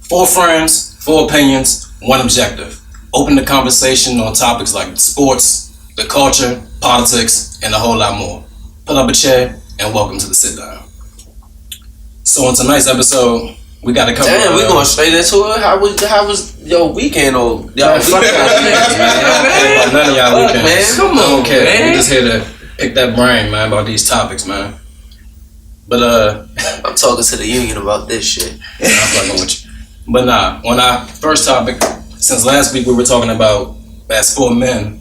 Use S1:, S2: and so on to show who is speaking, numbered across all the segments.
S1: 4 friends, 4 opinions, 1 objective. Open the conversation on topics like sports, the culture, politics, and a whole lot more. Pull up a chair and welcome to the sit down. So on tonight's episode, we got to cover.
S2: Damn, we going straight into it. How was your weekend? Or y'all
S1: fuck y'all niggas, man. None of y'all weekends.
S2: Man, come on,
S1: I don't care.
S2: man.
S1: We just here to pick that brain, man, about these topics, man. But
S2: I'm talking to the union about this shit.
S1: I'm fucking with you. But nah, on our first topic, since last week we were talking about as 4 men,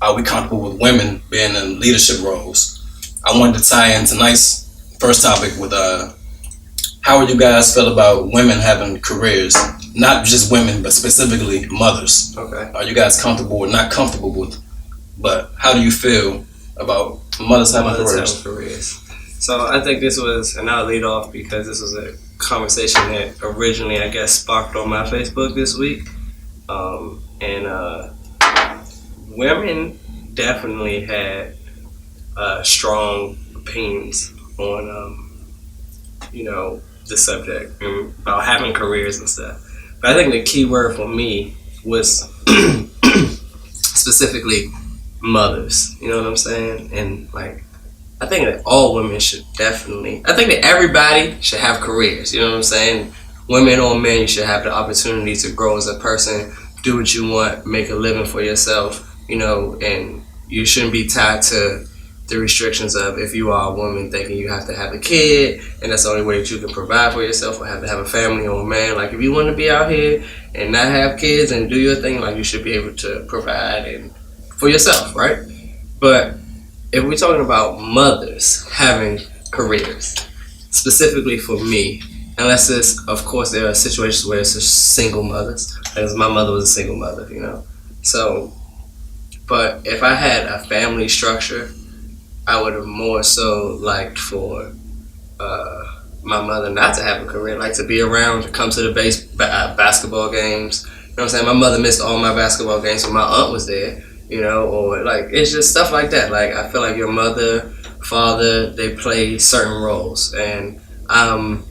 S1: are we comfortable with women being in leadership roles? I wanted to tie in tonight's first topic with how you guys feel about women having careers? Not just women, but specifically mothers.
S2: Okay.
S1: Are you guys comfortable or not comfortable with? But how do you feel about mothers having careers?
S3: So I think this was, and I'll lead off because this was a conversation that originally, I guess, sparked on my Facebook this week. Women definitely had strong opinions on, the subject and about having careers and stuff. But I think the key word for me was specifically mothers. You know what I'm saying? And I think that all women should definitely, I think that everybody should have careers. You know what I'm saying? Women or men, you should have the opportunity to grow as a person, do what you want, make a living for yourself, and you shouldn't be tied to the restrictions of if you are a woman thinking you have to have a kid and that's the only way that you can provide for yourself or have to have a family or a man. Like, if you want to be out here and not have kids and do your thing, you should be able to provide and for yourself, right? But if we're talking about mothers having careers, specifically for me, unless of course there are situations where it's just single mothers, because my mother was a single mother, So, but if I had a family structure, I would have more so liked for my mother not to have a career, to be around, to come to the basketball games. You know what I'm saying? My mother missed all my basketball games, so my aunt was there, or it's just stuff like that. I feel like your mother, father, they play certain roles, and I'm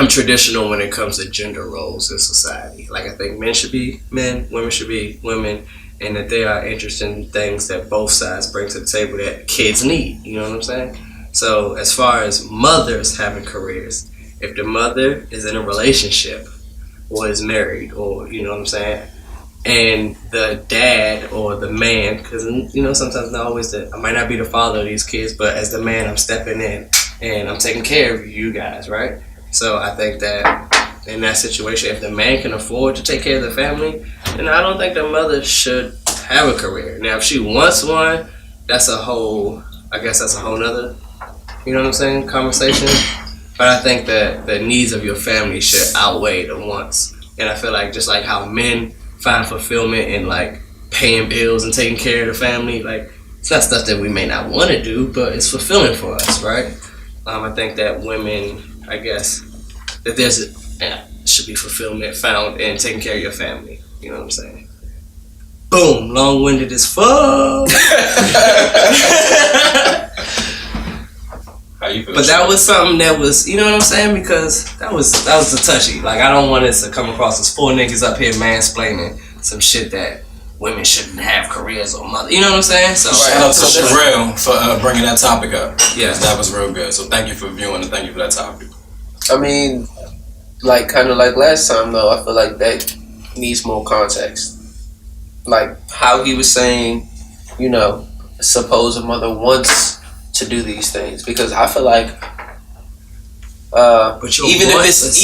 S3: traditional when it comes to gender roles in society. I think men should be men, women should be women, and that they are interested in things that both sides bring to the table that kids need. You know what I'm saying? So as far as mothers having careers, if the mother is in a relationship or is married, or you know what I'm saying, and the dad or the man, because sometimes not always I might not be the father of these kids, but as the man, I'm stepping in and I'm taking care of you guys, right? So I think that in that situation, if the man can afford to take care of the family, then I don't think the mother should have a career. Now, if she wants one, that's a whole nother, you know what I'm saying, conversation. But I think that the needs of your family should outweigh the wants. And I feel like just like how men find fulfillment in paying bills and taking care of the family, it's not stuff that we may not want to do, but it's fulfilling for us, right? I think that women, I guess, that should be fulfillment found in taking care of your family. You know what I'm saying? Boom, long-winded as fuck.
S1: How you feel?
S3: But that was something that was, you know what I'm saying? Because that was a touchy. I don't want it to come across as 4 niggas up here mansplaining some shit that women shouldn't have careers or mother. You know what I'm saying? So
S1: shout out to Sherelle for bringing that topic up.
S3: Yeah,
S1: that was real good. So thank you for viewing and thank you for that topic.
S2: I mean, kind of like last time though, I feel like that needs more context. How he was saying, suppose a mother wants to do these things, because I feel like even if it's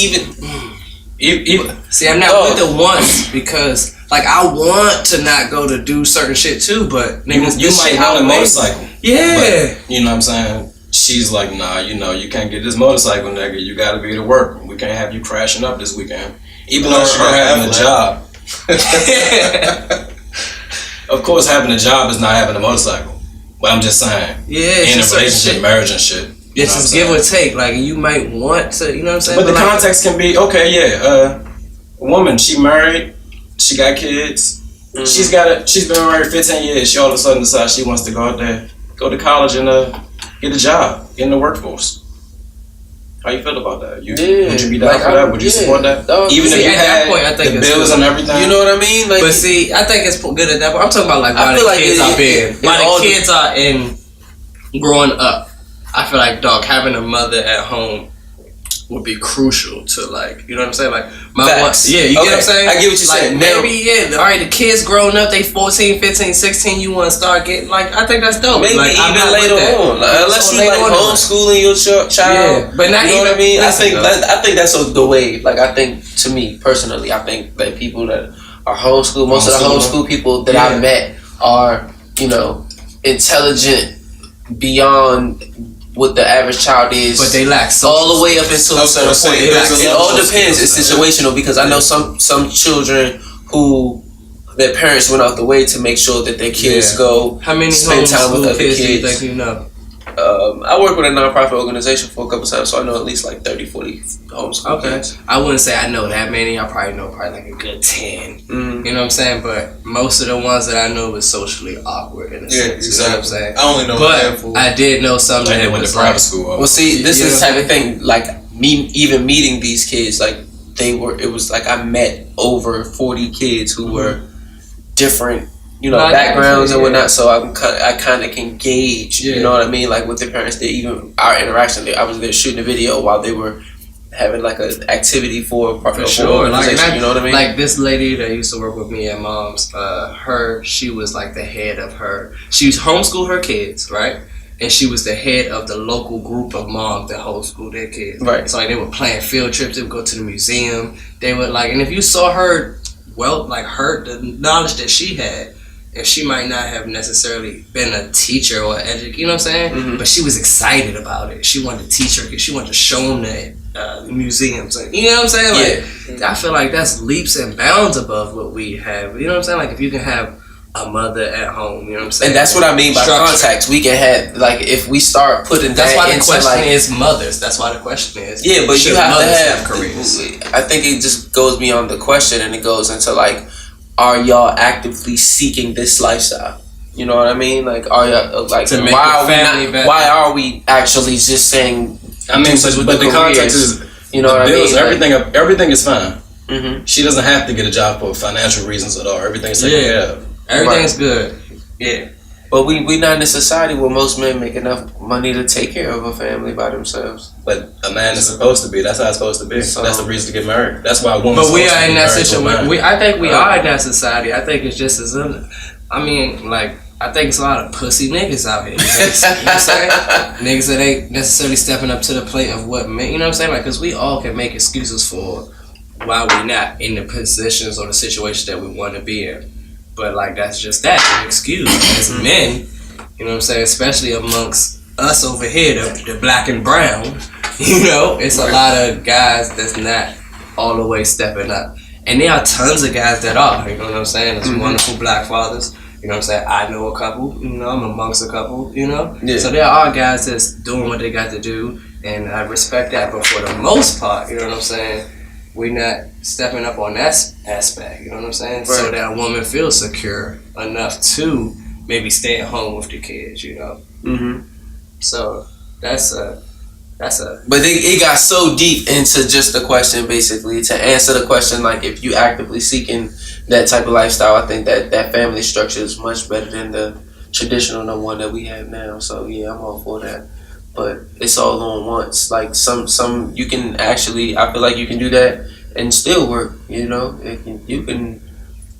S2: even
S3: see, I'm not with the wants, because I want to not go to do certain shit too, but niggas,
S1: you might want a motorcycle.
S3: Yeah,
S1: but, you know what I'm saying? She's like, nah, you can't get this motorcycle, nigga. You gotta be to work. We can't have you crashing up this weekend. Even though you're having a job. Of course, having a job is not having a motorcycle. But I'm just saying, in a relationship, marriage and shit.
S3: It's just give or take. You might want to, you know what I'm saying?
S1: But the context can be, okay, yeah, a woman, she married, she got kids, she's been married 15 years, she all of a sudden decides she wants to go out there, go to college and get a job, get in the workforce. How you feel about that?
S2: Yeah,
S1: Would you be down for that? Would you support that? Even if you
S3: at that point, I think
S1: the
S3: it's
S1: bills
S3: good.
S1: and everything.
S2: You know what I mean? Like,
S3: But see, I think it's good at that point. I'm talking about like
S2: I
S3: while
S2: feel
S3: the
S2: like
S3: kids are being, while the
S2: the-
S3: kids are in growing up. I feel like, dog, having a mother at home would be crucial to, like, you know what I'm saying? Like, my one,
S2: Facts.
S3: yeah, you get what I'm
S2: Okay,
S3: saying?
S2: I get what you're
S3: like,
S2: saying.
S3: Maybe, yeah, all right, the kids growing up, they 14, 15, 16, you want to start getting, like, I think that's dope.
S2: maybe
S3: like,
S2: even later on, like, unless you like homeschooling your child.
S3: Yeah, but not
S2: you know
S3: even,
S2: what I mean.
S3: listen,
S2: I think that's the way. Like, I think, to me personally, I think that people that are homeschooled, most of the homeschool people that I met are, you know, intelligent beyond what the average child is,
S3: but they lack
S2: all the way up until a certain point. It all depends. It's situational because I know some children who their parents went out the way to make sure that their kids go
S3: How many
S2: spend time with
S3: homeschool
S2: other
S3: kids do you
S2: kids.
S3: think you know?
S2: I work with a nonprofit organization for a couple times, so I know at least like 30, 40 homeschool kids.
S3: I wouldn't say I know that many. I probably know like a good 10.
S2: Mm.
S3: You know what I'm saying? But most of the ones that I know was socially awkward in a sense. You know what I'm saying?
S4: I only know a handful.
S3: But I did know some
S1: Like they
S3: that
S1: went
S3: was
S1: to private
S3: like,
S1: school.
S2: Well, see, this
S3: You
S2: is
S3: know
S2: the type of thing. Like me, even meeting these kids, like it was like I met over 40 kids who were different, you know,
S3: No, I
S2: backgrounds and
S3: yeah.
S2: whatnot. So I kind of can gauge,
S3: Yeah.
S2: you know what I mean, like with their parents. They even our interaction. I was there shooting a video while they were having like an activity for
S3: sure. Like,
S2: you know what I mean?
S3: Like this lady that used to work with me at Mom's, she was like the head of her. She homeschooled her kids, right? And she was the head of the local group of moms that homeschooled their kids.
S2: Right.
S3: So like they would plan field trips. They would go to the museum. They would like, and if you saw her, the knowledge that she had, and she might not have necessarily been a teacher or educator, you know what I'm saying?
S2: Mm-hmm.
S3: But she was excited about it. She wanted to teach her because she wanted to show them the museums. Like, you know what I'm saying? Like, I feel like that's leaps and bounds above what we have. You know what I'm saying? Like, if you can have a mother at home, you know what I'm saying?
S2: And that's what I mean by
S3: Structure.
S2: contacts. We can have, like, if we start putting
S3: That's
S2: that
S3: why the
S2: into,
S3: question
S2: like,
S3: is mothers. That's why the question is.
S2: yeah, but
S3: should
S2: you have to
S3: mothers
S2: have
S3: careers.
S2: I think it just goes beyond the question and it goes into, like, are y'all actively seeking this lifestyle? You know what I mean? Like, are y'all, like,
S3: To make
S2: why
S3: your
S2: are we
S3: family
S2: not,
S3: better.
S2: why are we actually just saying,
S1: I mean,
S2: deuces with
S1: but the context
S2: careers?
S1: is,
S2: You know
S1: the
S2: what I
S1: bills,
S2: mean? Like,
S1: everything is fine.
S2: mm-hmm.
S1: She doesn't have to get a job for financial reasons at all. Everything's taken care of.
S3: Everything's good. Yeah.
S2: But we not in a society where most men make enough money to take care of a family by themselves.
S1: But a man is supposed to be. That's how it's supposed to be.
S2: So-
S1: That's the reason to get married. That's why a woman.
S3: But we are in that situation. I think we are in that society. I think it's just as I mean, like, I think it's a lot of pussy niggas out here. You know what I'm saying? Niggas that ain't necessarily stepping up to the plate of what men, you know what I'm saying? Like, because we all can make excuses for why we're not in the positions or the situations that we want to be in. But, like, that's just that, an excuse. As men, you know what I'm saying? Especially amongst us over here, the black and brown, you know? It's a lot of guys that's not all the way stepping up. And there are tons of guys that are, you know what I'm saying? There's wonderful black fathers. You know what I'm saying? I know a couple, you know, I'm amongst a couple, you know?
S2: Yeah.
S3: So there are guys that's doing what they got to do, and I respect that. But for the most part, you know what I'm saying? We're not stepping up on that aspect, you know what I'm saying? So
S2: Right.
S3: that a woman feels secure enough to maybe stay at home with the kids, you know?
S2: Mm-hmm.
S3: So that's a.
S2: But it got so deep into just the question, basically, to answer the question, like, if you actively seeking that type of lifestyle, I think that family structure is much better than the traditional one that we have now. So, yeah, I'm all for that. But it's all on once. Like, some you can actually, I feel like you can do that and still work, you know? You can...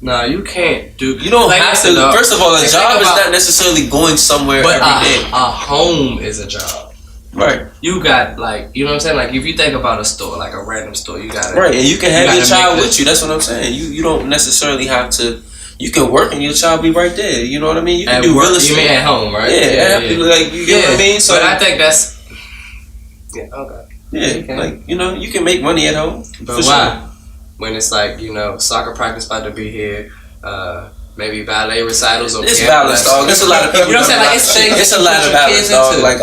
S3: Nah, you can't do...
S2: You don't
S3: like
S2: have
S3: I
S2: to...
S3: said,
S2: First of all, a
S3: think
S2: job is
S3: about-
S2: not necessarily going somewhere
S3: But
S2: every day.
S3: a home is a job.
S2: Right.
S3: You got, like, you know what I'm saying? Like, if you think about a store, like a random store, you got
S2: Right, and you can have
S3: you
S2: your
S3: gotta
S2: child
S3: make
S2: with you. That's what I'm saying. You don't necessarily have to. You can work and your child be right there. You know what I mean? You can
S3: at
S2: do
S3: work,
S2: real estate.
S3: you mean at home, right?
S2: Yeah, like you get what I mean. So
S3: but I think that's okay.
S2: yeah, like you know, you can make money at home.
S3: But
S2: for
S3: why?
S2: sure.
S3: When it's like, you know, soccer practice about to be here, maybe ballet recitals or
S2: It's
S3: piano
S2: balance,
S3: lessons.
S2: dog. There's a lot of people.
S3: You know what I'm saying? Like, it's things
S2: it's a
S3: to
S2: lot
S3: put
S2: of
S3: your
S2: balance,
S3: kids
S2: dog.
S3: into.
S2: Like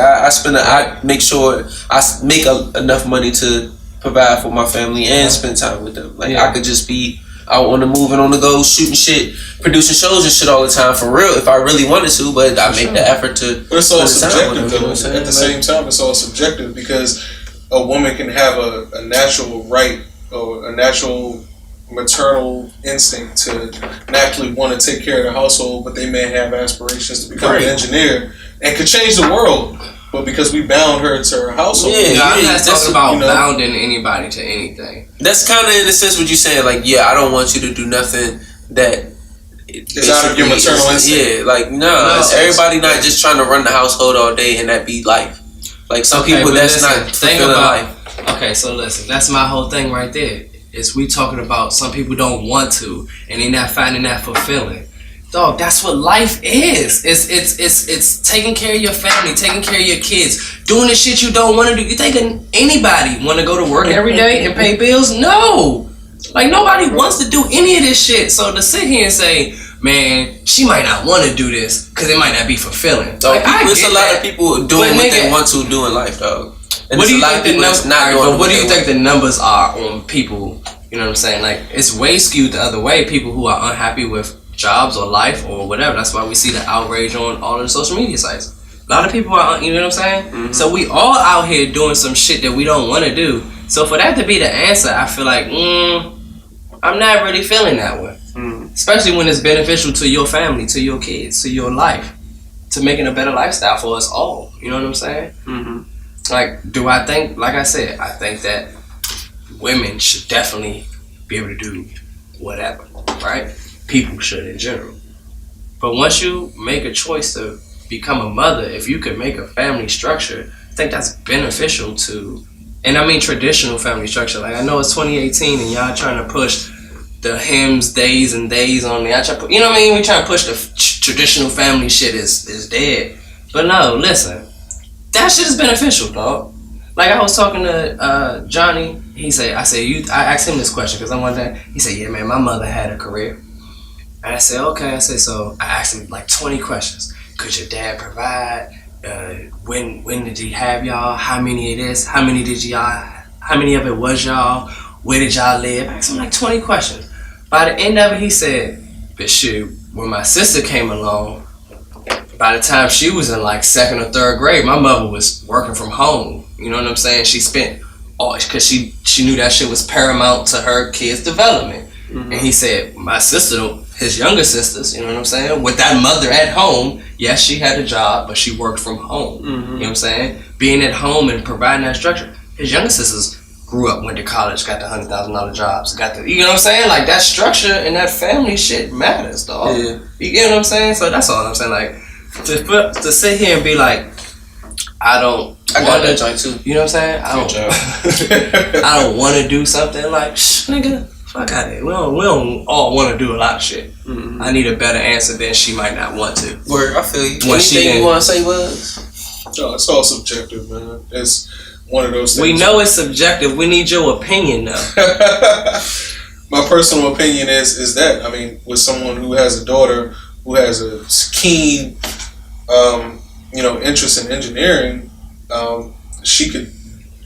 S2: I make sure I make enough money to provide for my family and spend time with them. Like I could just be out on the move and on the go, shooting shit, producing shows and shit all the time for real if I really wanted to. But I make the effort to.
S4: But it's all
S2: spend time with
S4: subjective
S2: them, you know
S4: though.
S2: what I'm saying?
S4: At the same time, it's all subjective because a woman can have a natural right or a natural maternal instinct to naturally want to take care of the household, but they may have aspirations to become an engineer and could change the world. But because we bound her to her household,
S3: I'm not talking about bounding anybody to anything.
S2: That's kind of in a sense what you're saying. Like, I don't want you to do nothing that
S4: it's out of your maternal instinct.
S2: Yeah, like everybody not just trying to run the household all day and that be life. Like some people, that's not fulfilling life.
S3: Okay, so listen, that's my whole thing right there. Is we talking about some people don't want to and they not finding that fulfilling. Dog, that's what life is. It's taking care of your family, taking care of your kids, doing the shit you don't want to do. You think anybody want to go to work every day and pay bills? No. Like, nobody wants to do any of this shit. So to sit here and say, man, she might not want to do this because it might not be fulfilling.
S2: Dog, there's a lot of people doing what they want to do in life, dog. And
S3: what do you think the numbers? What do you think the numbers are on people? You know what I'm saying? Like, it's way skewed the other way. People who are unhappy with jobs or life or whatever. That's why we see the outrage on all of the social media sites. A lot of people are, you know what I'm saying? Mm-hmm. So we all out here doing some shit that we don't want to do. So for that to be the answer, I feel like, I'm not really feeling that way. Especially when it's beneficial to your family, to your kids, to your life, to making a better lifestyle for us all. You know what I'm saying? Mm-hmm. Like, do I think, like I said, I think that women should definitely be able to do whatever, right? People should in general. But once you make a choice to become a mother, if you could make a family structure, I think that's beneficial to, and I mean traditional family structure. Like, I know it's 2018 and y'all trying to push the hymns, days and days on the, you know what I mean? We trying to push the traditional family shit is dead. But no, listen, that shit is beneficial, dog. Like, I was talking to Johnny. I asked him this question because I wanted to. He said, yeah, man, my mother had a career. And I said, okay. So I asked him like 20 questions. Could your dad provide? When did he have y'all? How many of this? How many of it was y'all? Where did y'all live? I asked him like 20 questions. By the end of it, he said, but shoot, when my sister came along, by the time she was in like 2nd or 3rd grade, my mother was working from home. You know what I'm saying? She spent all, because she knew that shit was paramount to her kids' development. Mm-hmm. And he said, my sister, his younger sisters, you know what I'm saying? With that mother at home, yes, she had a job, but she worked from home. Mm-hmm. You know what I'm saying? Being at home and providing that structure. His younger sisters grew up, went to college, got the $100,000 jobs, got the, you know what I'm saying? Like, that structure and that family shit matters, dog. Yeah. You get what I'm saying? So that's all I'm saying. Like, to sit here and be like, I got that joint too. You know what I'm saying? I don't want to do something like, nigga, fuck out of it. We don't all want to do a lot of shit. Mm-hmm. I need a better answer than she might not want to.
S2: Word, I feel you. Anything you want to say was?
S4: No, it's all subjective, man. It's one of those things.
S3: We know it's subjective. We need your opinion, though.
S4: My personal opinion is that, I mean, with someone who has a daughter who has a keen, interest in engineering, she could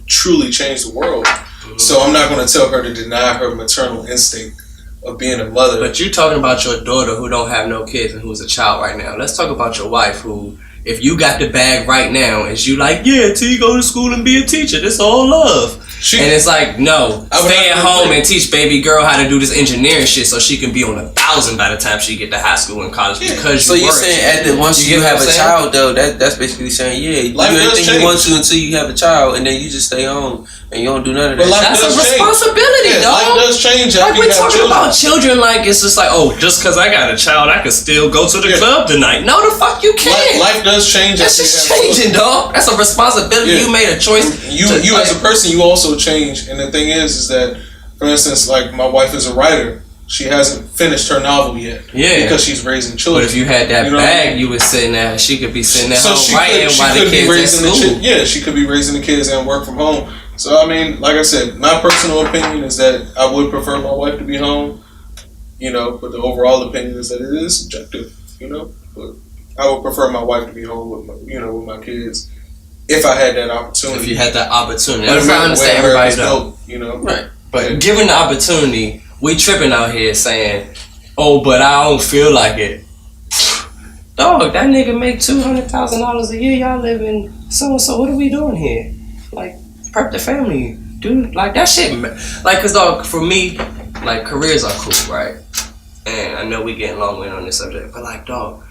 S4: truly change the world. Mm-hmm. So I'm not going to tell her to deny her maternal instinct of being a mother.
S3: But you're talking about your daughter who don't have no kids and who's a child right now. Let's talk about your wife who, if you got the bag right now, is you like, yeah, T, go to school and be a teacher. This all love. And it's like, no, stay at home and teach baby girl how to do this engineering shit so she can be on 1,000 by the time she get to high school and college because
S2: so you're saying once you have a child though, that's basically saying, yeah, you do everything you want to until you have a child and then you just stay home and you don't do none of that.
S3: That's a responsibility, dog.
S4: Life does change.
S3: Like, we're talking about children like it's just like, oh, just because I got a child, I can still go to the club tonight. No, the fuck you can't.
S4: Life does change.
S3: That's just changing, dog. That's a responsibility. You made a choice.
S4: You as a person, you also change. And the thing is that, for instance, like my wife is a writer. She hasn't finished her novel yet. Yeah. Because she's raising children.
S3: But if you had that bag, you was sitting there. She could be sitting at home writing while the kids at school.
S4: She could be raising the kids and work from home. So, I mean, like I said, my personal opinion is that I would prefer my wife to be home, but the overall opinion is that it is subjective, but I would prefer my wife to be home with with my kids if I had that opportunity.
S3: If you had that opportunity. That's how I understand everybody though.
S4: Right.
S3: But given the opportunity, we tripping out here saying, oh, but I don't feel like it. Dog, that nigga make $200,000 a year, y'all live in so-and-so, what are we doing here? Like, prep the family, dude. Like that shit, like, cause dog, for me, like careers are cool, right? And I know we getting long-winded on this subject, but like, dog,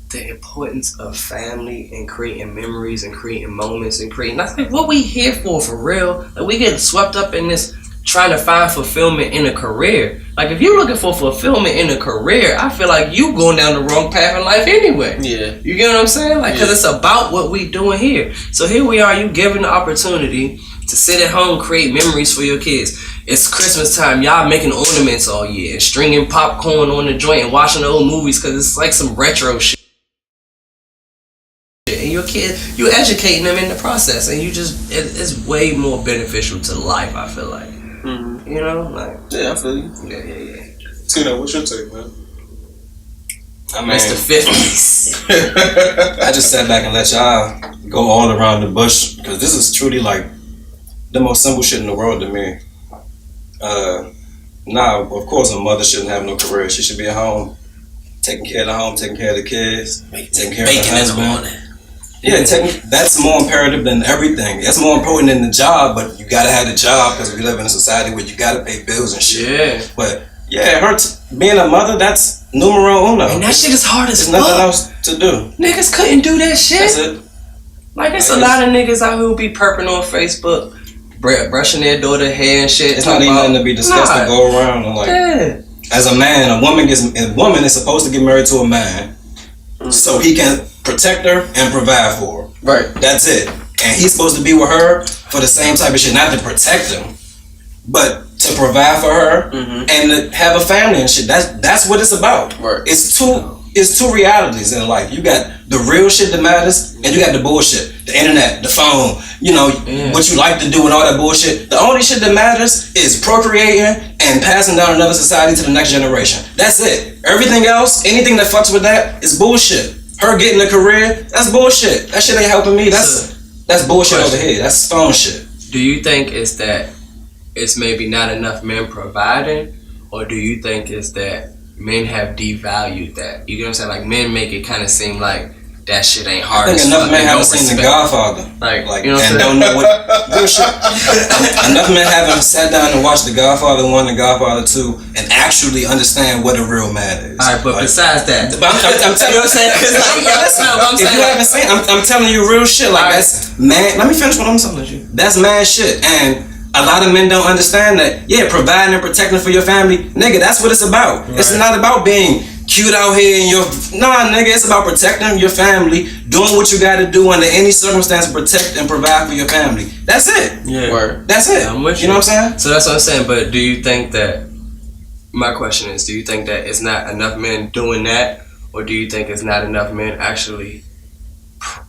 S3: the importance of family and creating memories and creating moments and creating, that's like what we here for real. Like, we get swept up in this trying to find fulfillment in a career. Like, if you're looking for fulfillment in a career, I feel like you going down the wrong path in life anyway.
S2: Yeah.
S3: You get what I'm saying? Like, because it's about what we doing here. So here we are, you given the opportunity to sit at home, create memories for your kids. It's Christmas time, y'all making ornaments all year and stringing popcorn on the joint and watching the old movies because it's like some retro shit. And your kid, you educating them in the process, and you just, it's way more beneficial to life, I feel like.
S2: Mm-hmm.
S3: You know? Like,
S4: Yeah, I feel you.
S3: yeah.
S4: Tina, what's your take, man?
S1: I mean,
S3: Mr. 50s.
S1: I just sat back and let y'all go all around the bush because this is truly like the most simple shit in the world to me. Now, of course, a mother shouldn't have no career. She should be at home, taking care of the home, taking care of the kids, taking care of the husband. Yeah, that's more imperative than everything. That's more important than the job, but you gotta have the job because we live in a society where you gotta pay bills and shit.
S3: Yeah.
S1: But yeah, being a mother, that's numero uno.
S3: And that shit is hard as
S1: There's
S3: fuck.
S1: nothing else to do.
S3: Niggas couldn't do that shit.
S1: That's it.
S3: Like, there's a lot of niggas out here who be perping on Facebook, brushing their daughter hair and shit.
S1: It's not even nothing to be discussed to go around. And like, as a man, a woman is supposed to get married to a man so he can protect her and provide for her.
S2: Right.
S1: That's it. And he's supposed to be with her for the same type of shit, not to protect him, but to provide for her and to have a family and shit. That's what it's about.
S2: Right.
S1: It's two realities in life. You got the real shit that matters, and you got the bullshit, the internet, the phone, what you like to do and all that bullshit. The only shit that matters is procreating and passing down another society to the next generation. That's it. Everything else, anything that fucks with that is bullshit. Her getting a career, that's bullshit. That shit ain't helping me. That's bullshit over here. That's phone shit.
S3: Do you think it's that it's maybe not enough men providing, or do you think it's that men have devalued that? You get what I'm saying? Like, men make it kind of seem like that shit ain't hard.
S1: I think enough men haven't seen The Godfather,
S3: like
S1: you know, and don't know what real shit. Enough men haven't sat down and watched The Godfather 1 and Godfather 2 and actually understand what a real man is.
S3: All right, but like, besides that,
S1: I'm telling you what I'm saying. If you haven't seen, I'm telling you real shit. Like, that's man. Let me finish what I'm telling you. That's man shit, and a lot of men don't understand that. Yeah, providing and protecting for your family, nigga. That's what it's about. Right. It's not about being cute out here and nigga. It's about protecting your family, doing what you got to do under any circumstance, protect and provide for your family. That's it.
S3: Yeah,
S2: Word.
S1: That's it.
S3: I'm with
S1: you. Know what I'm saying?
S3: So that's what I'm saying. But do you think that? My question is, do you think that it's not enough men doing that, or do you think it's not enough men actually,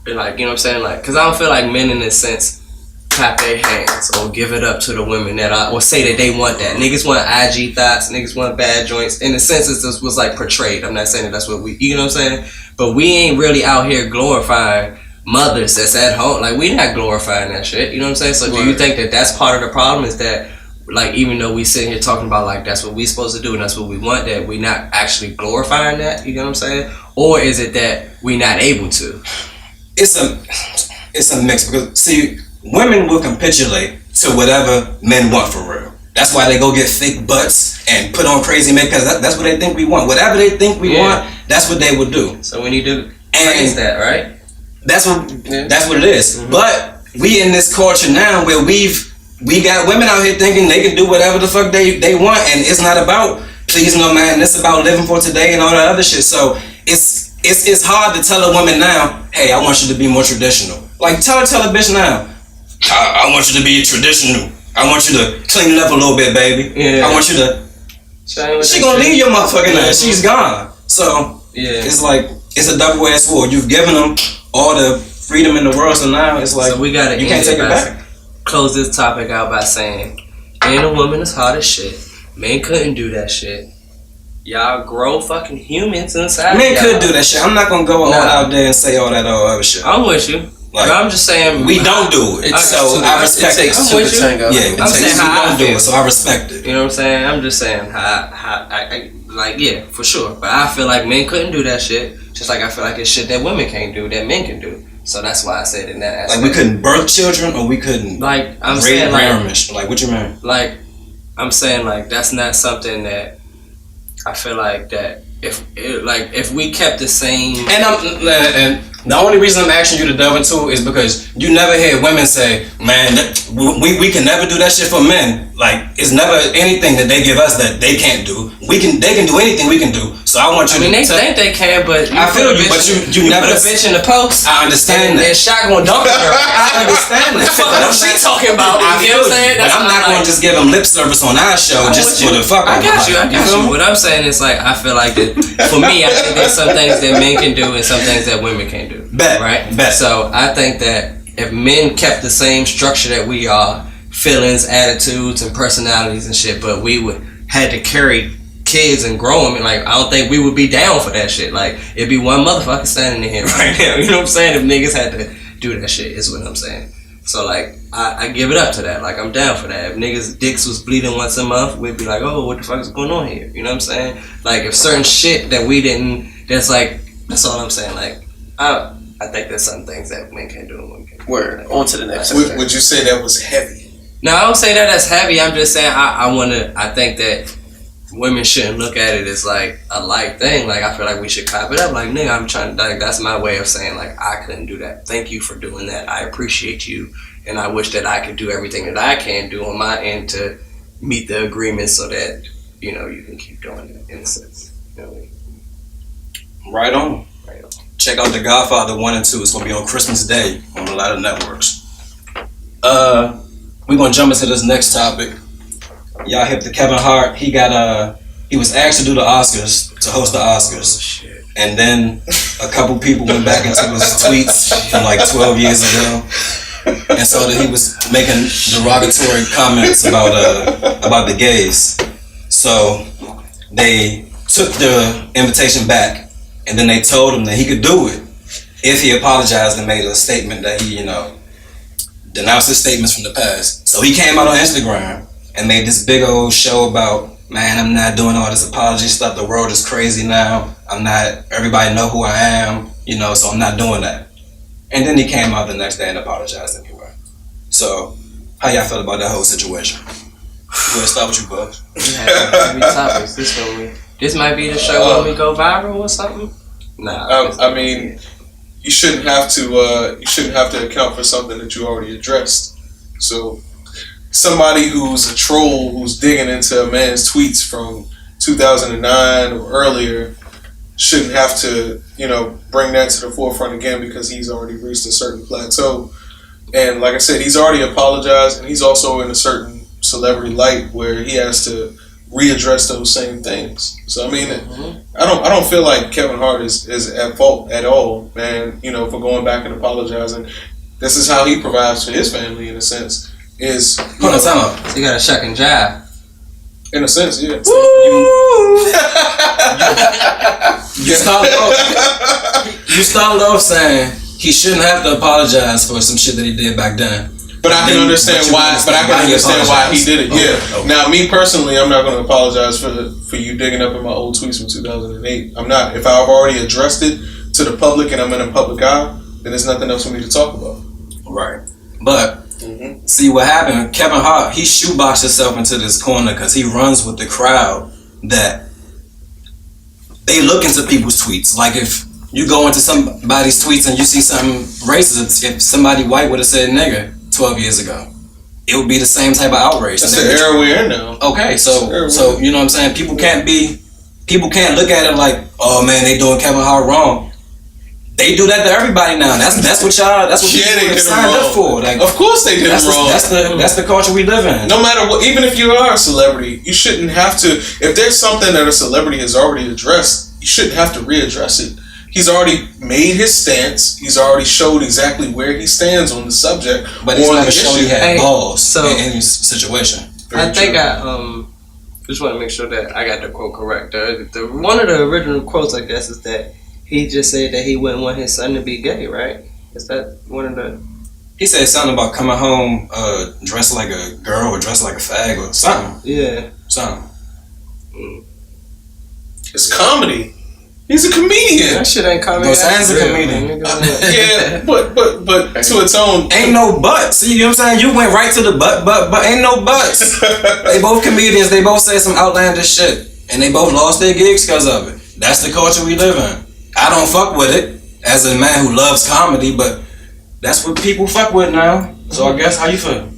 S3: like, you know what I'm saying? Like, because I don't feel like men in this sense clap their hands or give it up to the women or say that they want that. Niggas want IG thoughts, niggas want bad joints. In a sense, this was like portrayed. I'm not saying that that's what you know what I'm saying? But we ain't really out here glorifying mothers that's at home. Like, we not glorifying that shit. You know what I'm saying? So do you think that that's part of the problem, is that, like, even though we sitting here talking about, like, that's what we supposed to do and that's what we want, that we not actually glorifying that? You know what I'm saying? Or is it that we not able to?
S1: It's a mix, because see, women will capitulate to whatever men want for real. That's why they go get fake butts and put on crazy makeup. That's what they think we want. Whatever they think we want, that's what they will do.
S3: So we need to praise that, right?
S1: That's what it is. Mm-hmm. But we in this culture now where we got women out here thinking they can do whatever the fuck they want, and it's not about pleasing no man. It's about living for today and all that other shit. So it's hard to tell a woman now, hey, I want you to be more traditional. Like, tell a bitch now, I want you to be traditional. I want you to clean it up a little bit, baby. Yeah. I want you to. She gonna leave your motherfucking ass. She's gone. So it's like, it's a double-edged sword. You've given them all the freedom in the world, so now it's like,
S3: so we gotta,
S1: you can't take it back.
S3: Close this topic out by saying, being a woman is hard as shit. Men couldn't do that shit. Y'all grow fucking humans inside.
S1: Men could do that shit. I'm not gonna go all out there and say all that other shit.
S3: I'm with you. Like, but I'm just saying,
S1: we don't do it. So I respect it.
S3: I'm with you.
S1: Yeah,
S3: I'm saying how I
S1: do
S3: feel.
S1: it, so I respect it.
S3: You know what I'm saying? I'm just saying how I like, yeah, for sure. But I feel like men couldn't do that shit. Just like I feel like it's shit that women can't do that men can do. So that's why I said in that
S1: Like
S3: aspect.
S1: we couldn't birth children, or we couldn't
S3: Like I'm
S1: raise
S3: saying,
S1: like what you mean?
S3: like I'm saying, like that's not something that I feel like that if we kept the same.
S1: And the only reason I'm asking you to delve into is because you never hear women say, "Man, we can never do that shit for men." Like it's never anything that they give us that they can't do. They can do anything we can do. So I want you.
S3: I mean, they think they can, but
S1: I feel you, but you never
S3: put a bitch in the post.
S1: I understand that.
S3: And shot gonna dunk her.
S1: I understand that.
S3: Fuck what she talking about.
S1: I
S3: You know what I'm saying?
S1: But I'm not gonna just give them lip service on our show just for the fuck.
S3: I got you. What I'm saying is like I feel like that for me. I think there's some things that men can do and some things that women can't do. Right? So I think that if men kept the same structure that we are, feelings, attitudes, and personalities and shit, but we had to carry kids and grow them, and like I don't think we would be down for that shit. Like it'd be one motherfucker standing in here right now. You know what I'm saying? If niggas had to do that shit, is what I'm saying. So like I give it up to that. Like I'm down for that. If niggas' dicks was bleeding once a month, we'd be like, oh, what the fuck is going on here? You know what I'm saying? Like if certain shit that we didn't, that's all I'm saying. Like I think there's some things that men can do and women can do.
S2: Word. On to the next.
S4: Would you say that was heavy?
S3: No, I don't say that as heavy. I'm just saying I think that women shouldn't look at it as like a light thing. Like I feel like we should cop it up. Like nigga, I'm trying to. Like, that's my way of saying like I couldn't do that. Thank you for doing that. I appreciate you, and I wish that I could do everything that I can do on my end to meet the agreement so that you can keep doing it in a sense. You know what I mean?
S1: Right on. Check out The Godfather 1 and 2. It's gonna be on Christmas Day on a lot of networks. We're gonna jump into this next topic. Y'all hip to Kevin Hart. He was asked to do the Oscars, to host the Oscars.
S3: Oh, shit.
S1: And then a couple people went back into his tweets from like 12 years ago and saw that he was making derogatory comments about the gays. So they took the invitation back, and then they told him that he could do it if he apologized and made a statement that he, denounced his statements from the past. So he came out on Instagram and made this big old show about, man, I'm not doing all this apology stuff. The world is crazy now. Everybody know who I am, so I'm not doing that. And then he came out the next day and apologized anyway. So how y'all feel about that whole situation? We'll start with you, Bugs.
S3: Every topics. This might be the show when we go viral or something. Nah.
S4: I mean, you shouldn't have to account for something that you already addressed. So somebody who's a troll who's digging into a man's tweets from 2009 or earlier shouldn't have to, bring that to the forefront again because he's already reached a certain plateau. And like I said, he's already apologized, and he's also in a certain celebrity light where he has to readdress those same things. So I mean, I don't feel like Kevin Hart is at fault at all, man. For going back and apologizing. This is how he provides for his family in a sense.
S1: Hold on, time out.
S3: So you got a shuck and jive.
S4: In a sense, yeah.
S1: You started off saying he shouldn't have to apologize for some shit that he did back then.
S4: But I can understand why. But I can understand why he did it. Yeah. Okay. Now, me personally, I'm not going to apologize for you digging up in my old tweets from 2008. I'm not. If I've already addressed it to the public and I'm in a public eye, then there's nothing else for me to talk about.
S1: Right. But see what happened. Kevin Hart, he shoeboxed himself into this corner because he runs with the crowd that they look into people's tweets. Like if you go into somebody's tweets and you see something racist, if somebody white would have said nigga 12 years ago, it would be the same type of outrage.
S4: That's the era we're in now.
S1: Okay, so you know what I'm saying? People can't look at it like, oh man, they doing Kevin Hart wrong. They do that to everybody now. That's what people signed up for. Like,
S4: of course they did it wrong.
S1: That's the culture we live in.
S4: No matter what, even if you are a celebrity, you shouldn't have to. If there's something that a celebrity has already addressed, you shouldn't have to readdress it. He's already made his stance. He's already showed exactly where he stands on the subject.
S1: But he's never shown he had balls
S3: in
S1: any situation.
S3: I think I just want to make sure that I got the quote correct. The one of the original quotes, I guess, is that he just said that he wouldn't want his son to be gay, right? Is that one of the...
S1: He said something about coming home dressed like a girl or dressed like a fag or something.
S3: Yeah.
S1: Something.
S4: It's comedy. He's a comedian.
S3: That shit ain't comedy.
S1: Gossan's a comedian.
S4: Yeah, but to its own.
S1: Ain't no but. See, you know what I'm saying? You went right to the but ain't no buts. They both comedians. They both say some outlandish shit, and they both lost their gigs because of it. That's the culture we live in. I don't fuck with it as a man who loves comedy, but that's what people fuck with now. So I guess how you feel?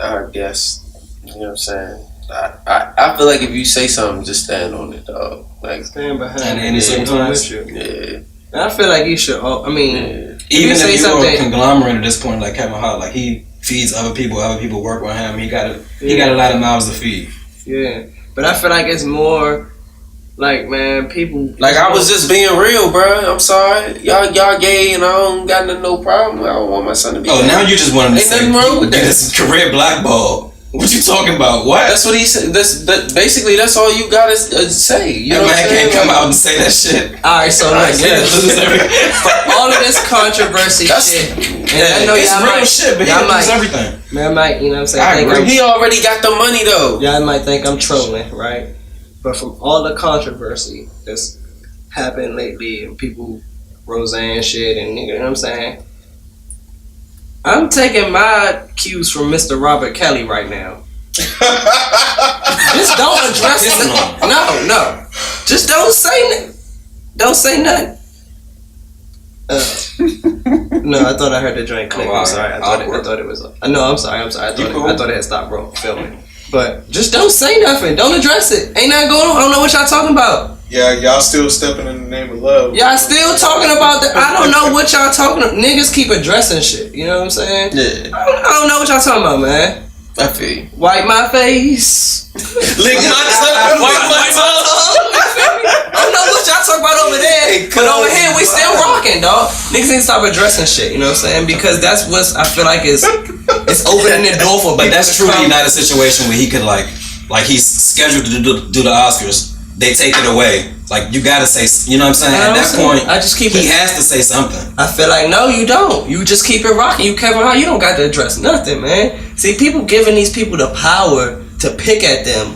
S2: I guess, you know what I'm saying. I feel like if you say something, just stand on it, dog. Like
S3: stand behind
S1: and
S3: it.
S1: any circumstance.
S2: Yeah.
S3: And I feel like you should. I mean,
S1: even
S3: say
S1: if you're
S3: something,
S1: a conglomerate at this point, like Kevin Hart, like he feeds other people work with him. He got a lot of mouths to feed.
S3: Yeah, but I feel like it's more like, man, people.
S2: Like I was just being real, bro. I'm sorry, y'all gay, and I don't got no problem. I don't want my son to be.
S1: Oh,
S2: gay.
S1: now you just want him to
S2: Ain't
S1: say
S2: nothing wrong with that.
S1: this career blackball. What you talking about? What?
S2: That's what he said. Basically that's all you gotta say. You know
S1: That
S2: what
S1: man
S2: I'm saying?
S1: can't come out and say that shit.
S3: All right, so like,
S1: Lose everything.
S3: for all of this controversy shit, and I know
S1: it's
S3: y'all
S1: real
S3: might,
S1: shit, but he
S3: y'all
S1: lose
S3: might,
S1: everything.
S3: man, might, you know what I'm saying?
S1: I agree.
S2: He already got the money though.
S3: Y'all might think I'm trolling, right? But from all the controversy that's happened lately, and people, Roseanne shit, and you know what I'm saying? I'm taking my cues from Mr. Robert Kelly right now. Just don't address it. No. Just don't say nothing. No, I thought I heard the joint click.
S1: Oh, wow.
S3: I'm sorry. I thought it was. No, I'm sorry. I thought it had stopped filming. But just don't say nothing. Don't address it. Ain't nothing going on. I don't know what y'all talking about.
S4: Yeah, y'all still stepping in the name of love.
S3: Y'all still talking about that. I don't know what y'all talking about. Niggas keep addressing shit. You know what I'm saying?
S2: Yeah.
S3: I don't know what y'all talking about, man.
S2: I feel you.
S3: Wipe my face.
S2: Lick my tongue. Wipe my tongue.
S3: I don't know what y'all talking about over there, but over here we still rocking, dog. Niggas need to stop addressing shit. You know what I'm saying? Because that's what I feel like it's opening the door for.
S1: But that's truly not a situation where he could like he's scheduled to do the Oscars. They take it away. Like you gotta say, you know what I'm saying? At that point,
S3: I just keep
S1: he has to say something.
S3: I feel like no, you don't. You just keep it rocking. You Kevin Hart, you don't got to address nothing, man. See, people giving these people the power to pick at them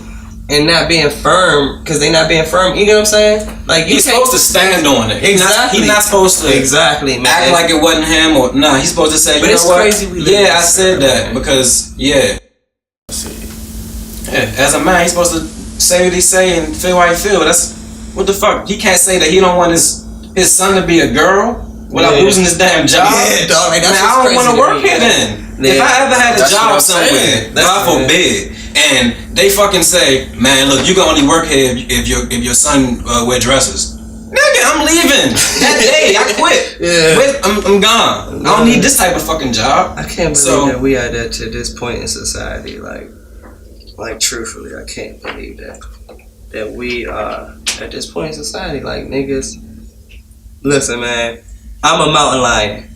S3: and not being firm because they not being firm. You know what I'm saying? Like
S1: He's supposed to stand on it.
S3: Exactly.
S1: He's not supposed to
S3: man.
S1: act like it wasn't him or nah. He's supposed to say,
S3: but
S1: you
S3: it's
S1: know what?
S3: crazy.
S1: I said that because as a man, he's supposed to say what he say and feel how he feel. That's what the fuck. He can't say that he don't want his son to be a girl without losing his damn job.
S3: Yeah, dog. Like, that's
S1: I don't want to work here then.
S3: Yeah.
S1: If I ever had a
S2: That's
S1: job
S2: what I'm
S1: somewhere,
S2: saying.
S1: God forbid, and they fucking say, man, look, you can only work here if your son wear dresses. Nigga, I'm leaving that day. I quit.
S3: Yeah.
S1: I'm gone. I don't need this type of fucking job.
S3: I can't believe that we are there to this point in society. Like truthfully, I can't believe that we are at this point in society. Like niggas, listen, man, I'm a mountain lion.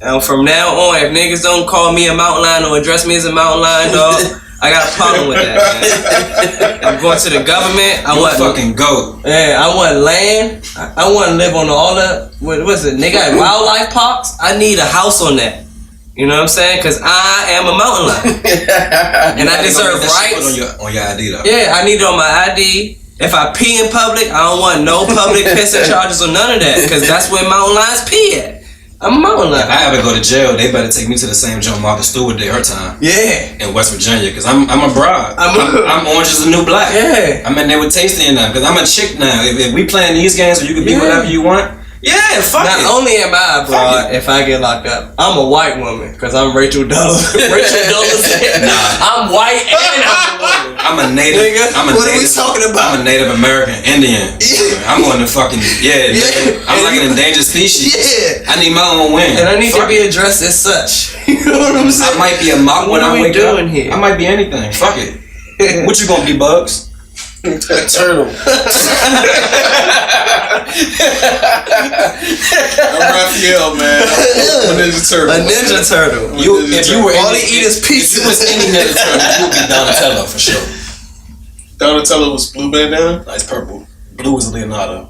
S3: And from now on, if niggas don't call me a mountain lion or address me as a mountain lion, dog, I got a problem with that, man. I'm going to the government. I want
S1: fucking goat.
S3: Yeah, I want land. I want to live on all the what's it? Nigga got wildlife parks. I need a house on that. You know what I'm saying? Because I am a mountain lion, and I deserve rights.
S1: On your ID though.
S3: Yeah, I need it on my ID. If I pee in public, I don't want no public pissing charges or none of that, because that's where mountain lions pee at. I'm a mountain lion.
S1: If I ever go to jail, they better take me to the same joint Martha Stewart did her time.
S3: Yeah.
S1: In West Virginia, because I'm a broad. I'm orange is the new black.
S3: Yeah.
S1: I'm in there with Tasty and them, because I'm a chick now. If we playing these games where you can be whatever you want, fuck it.
S3: Not only am I a broad, if I get locked up, I'm a white woman, because I'm Rachel Dulles. Rachel Dulles. I'm white and I'm a woman.
S1: I'm a native.
S3: What are we talking about?
S1: I'm a Native American Indian. I'm on the fucking I'm like an endangered species.
S3: Yeah.
S1: I need my own win.
S3: And I need to be addressed as such. You know what I'm saying?
S1: I might be a mock when I wake up.
S3: Here?
S1: I might be anything. Fuck it. What you gonna be, Bugs?
S2: Turtle.
S4: I'm Raphael, man. I'm a Ninja Turtle.
S3: A Ninja Turtle.
S1: If you were
S3: all he eat is pizza.
S1: If you was any Ninja Turtle, you would be Donatello for sure.
S4: Donatello was blue bandana.
S1: Nice purple. Blue was Leonardo.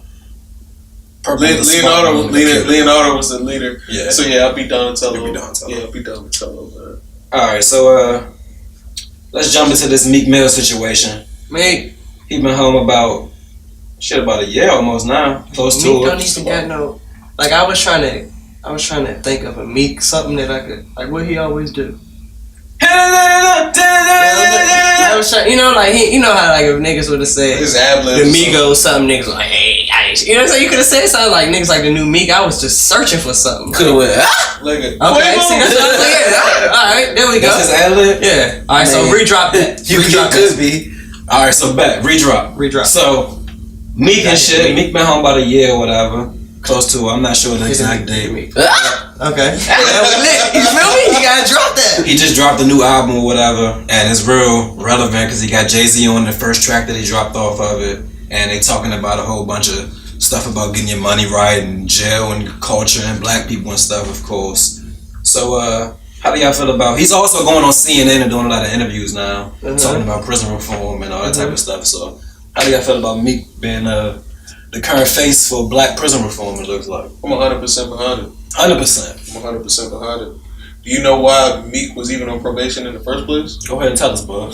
S1: Purple
S4: Leonardo was the leader.
S1: Yeah.
S4: So yeah, I'll be Donatello.
S1: You'll be Donatello.
S4: Yeah, I'll be Donatello, man.
S1: Alright, so let's jump into this Meek Mill situation.
S3: Mate.
S1: He been home about Shit, about a year almost now. Close to
S3: Meek
S1: it.
S3: don't even got no. Like I was trying to think of a Meek something that I could like. What he always do. I was trying, like he, how like if niggas would have said
S4: His ad
S3: the
S4: libs.
S3: Migos something, niggas like hey, you know what I'm saying? You could have said something like niggas like the new Meek. I was just searching for something.
S2: Could have went.
S4: Like
S3: Okay, see that's what I was like. Yeah, all right, there we go.
S1: That's his ad lib?
S3: Yeah. All right, so
S2: Man.
S3: redrop that. Redrop
S2: Could be.
S1: Alright, so back. Redrop. So, Meek and shit. Meek been home about a year or whatever. Close to it. I'm not sure the exact date.
S3: Okay. You feel me? You gotta drop that.
S1: He just dropped a new album or whatever, and it's real relevant because he got Jay-Z on the first track that he dropped off of it, and they talking about a whole bunch of stuff about getting your money right and jail and culture and black people and stuff, of course. So, how do y'all feel about? He's also going on CNN and doing a lot of interviews now, talking about prison reform and all that type of stuff. So, how do y'all feel about Meek being the current face for black prison reform? It looks like
S4: I'm 100% behind it.
S1: 100%.
S4: I'm 100% behind it. Do you know why Meek was even on probation in the first place?
S1: Go ahead and tell us, bud.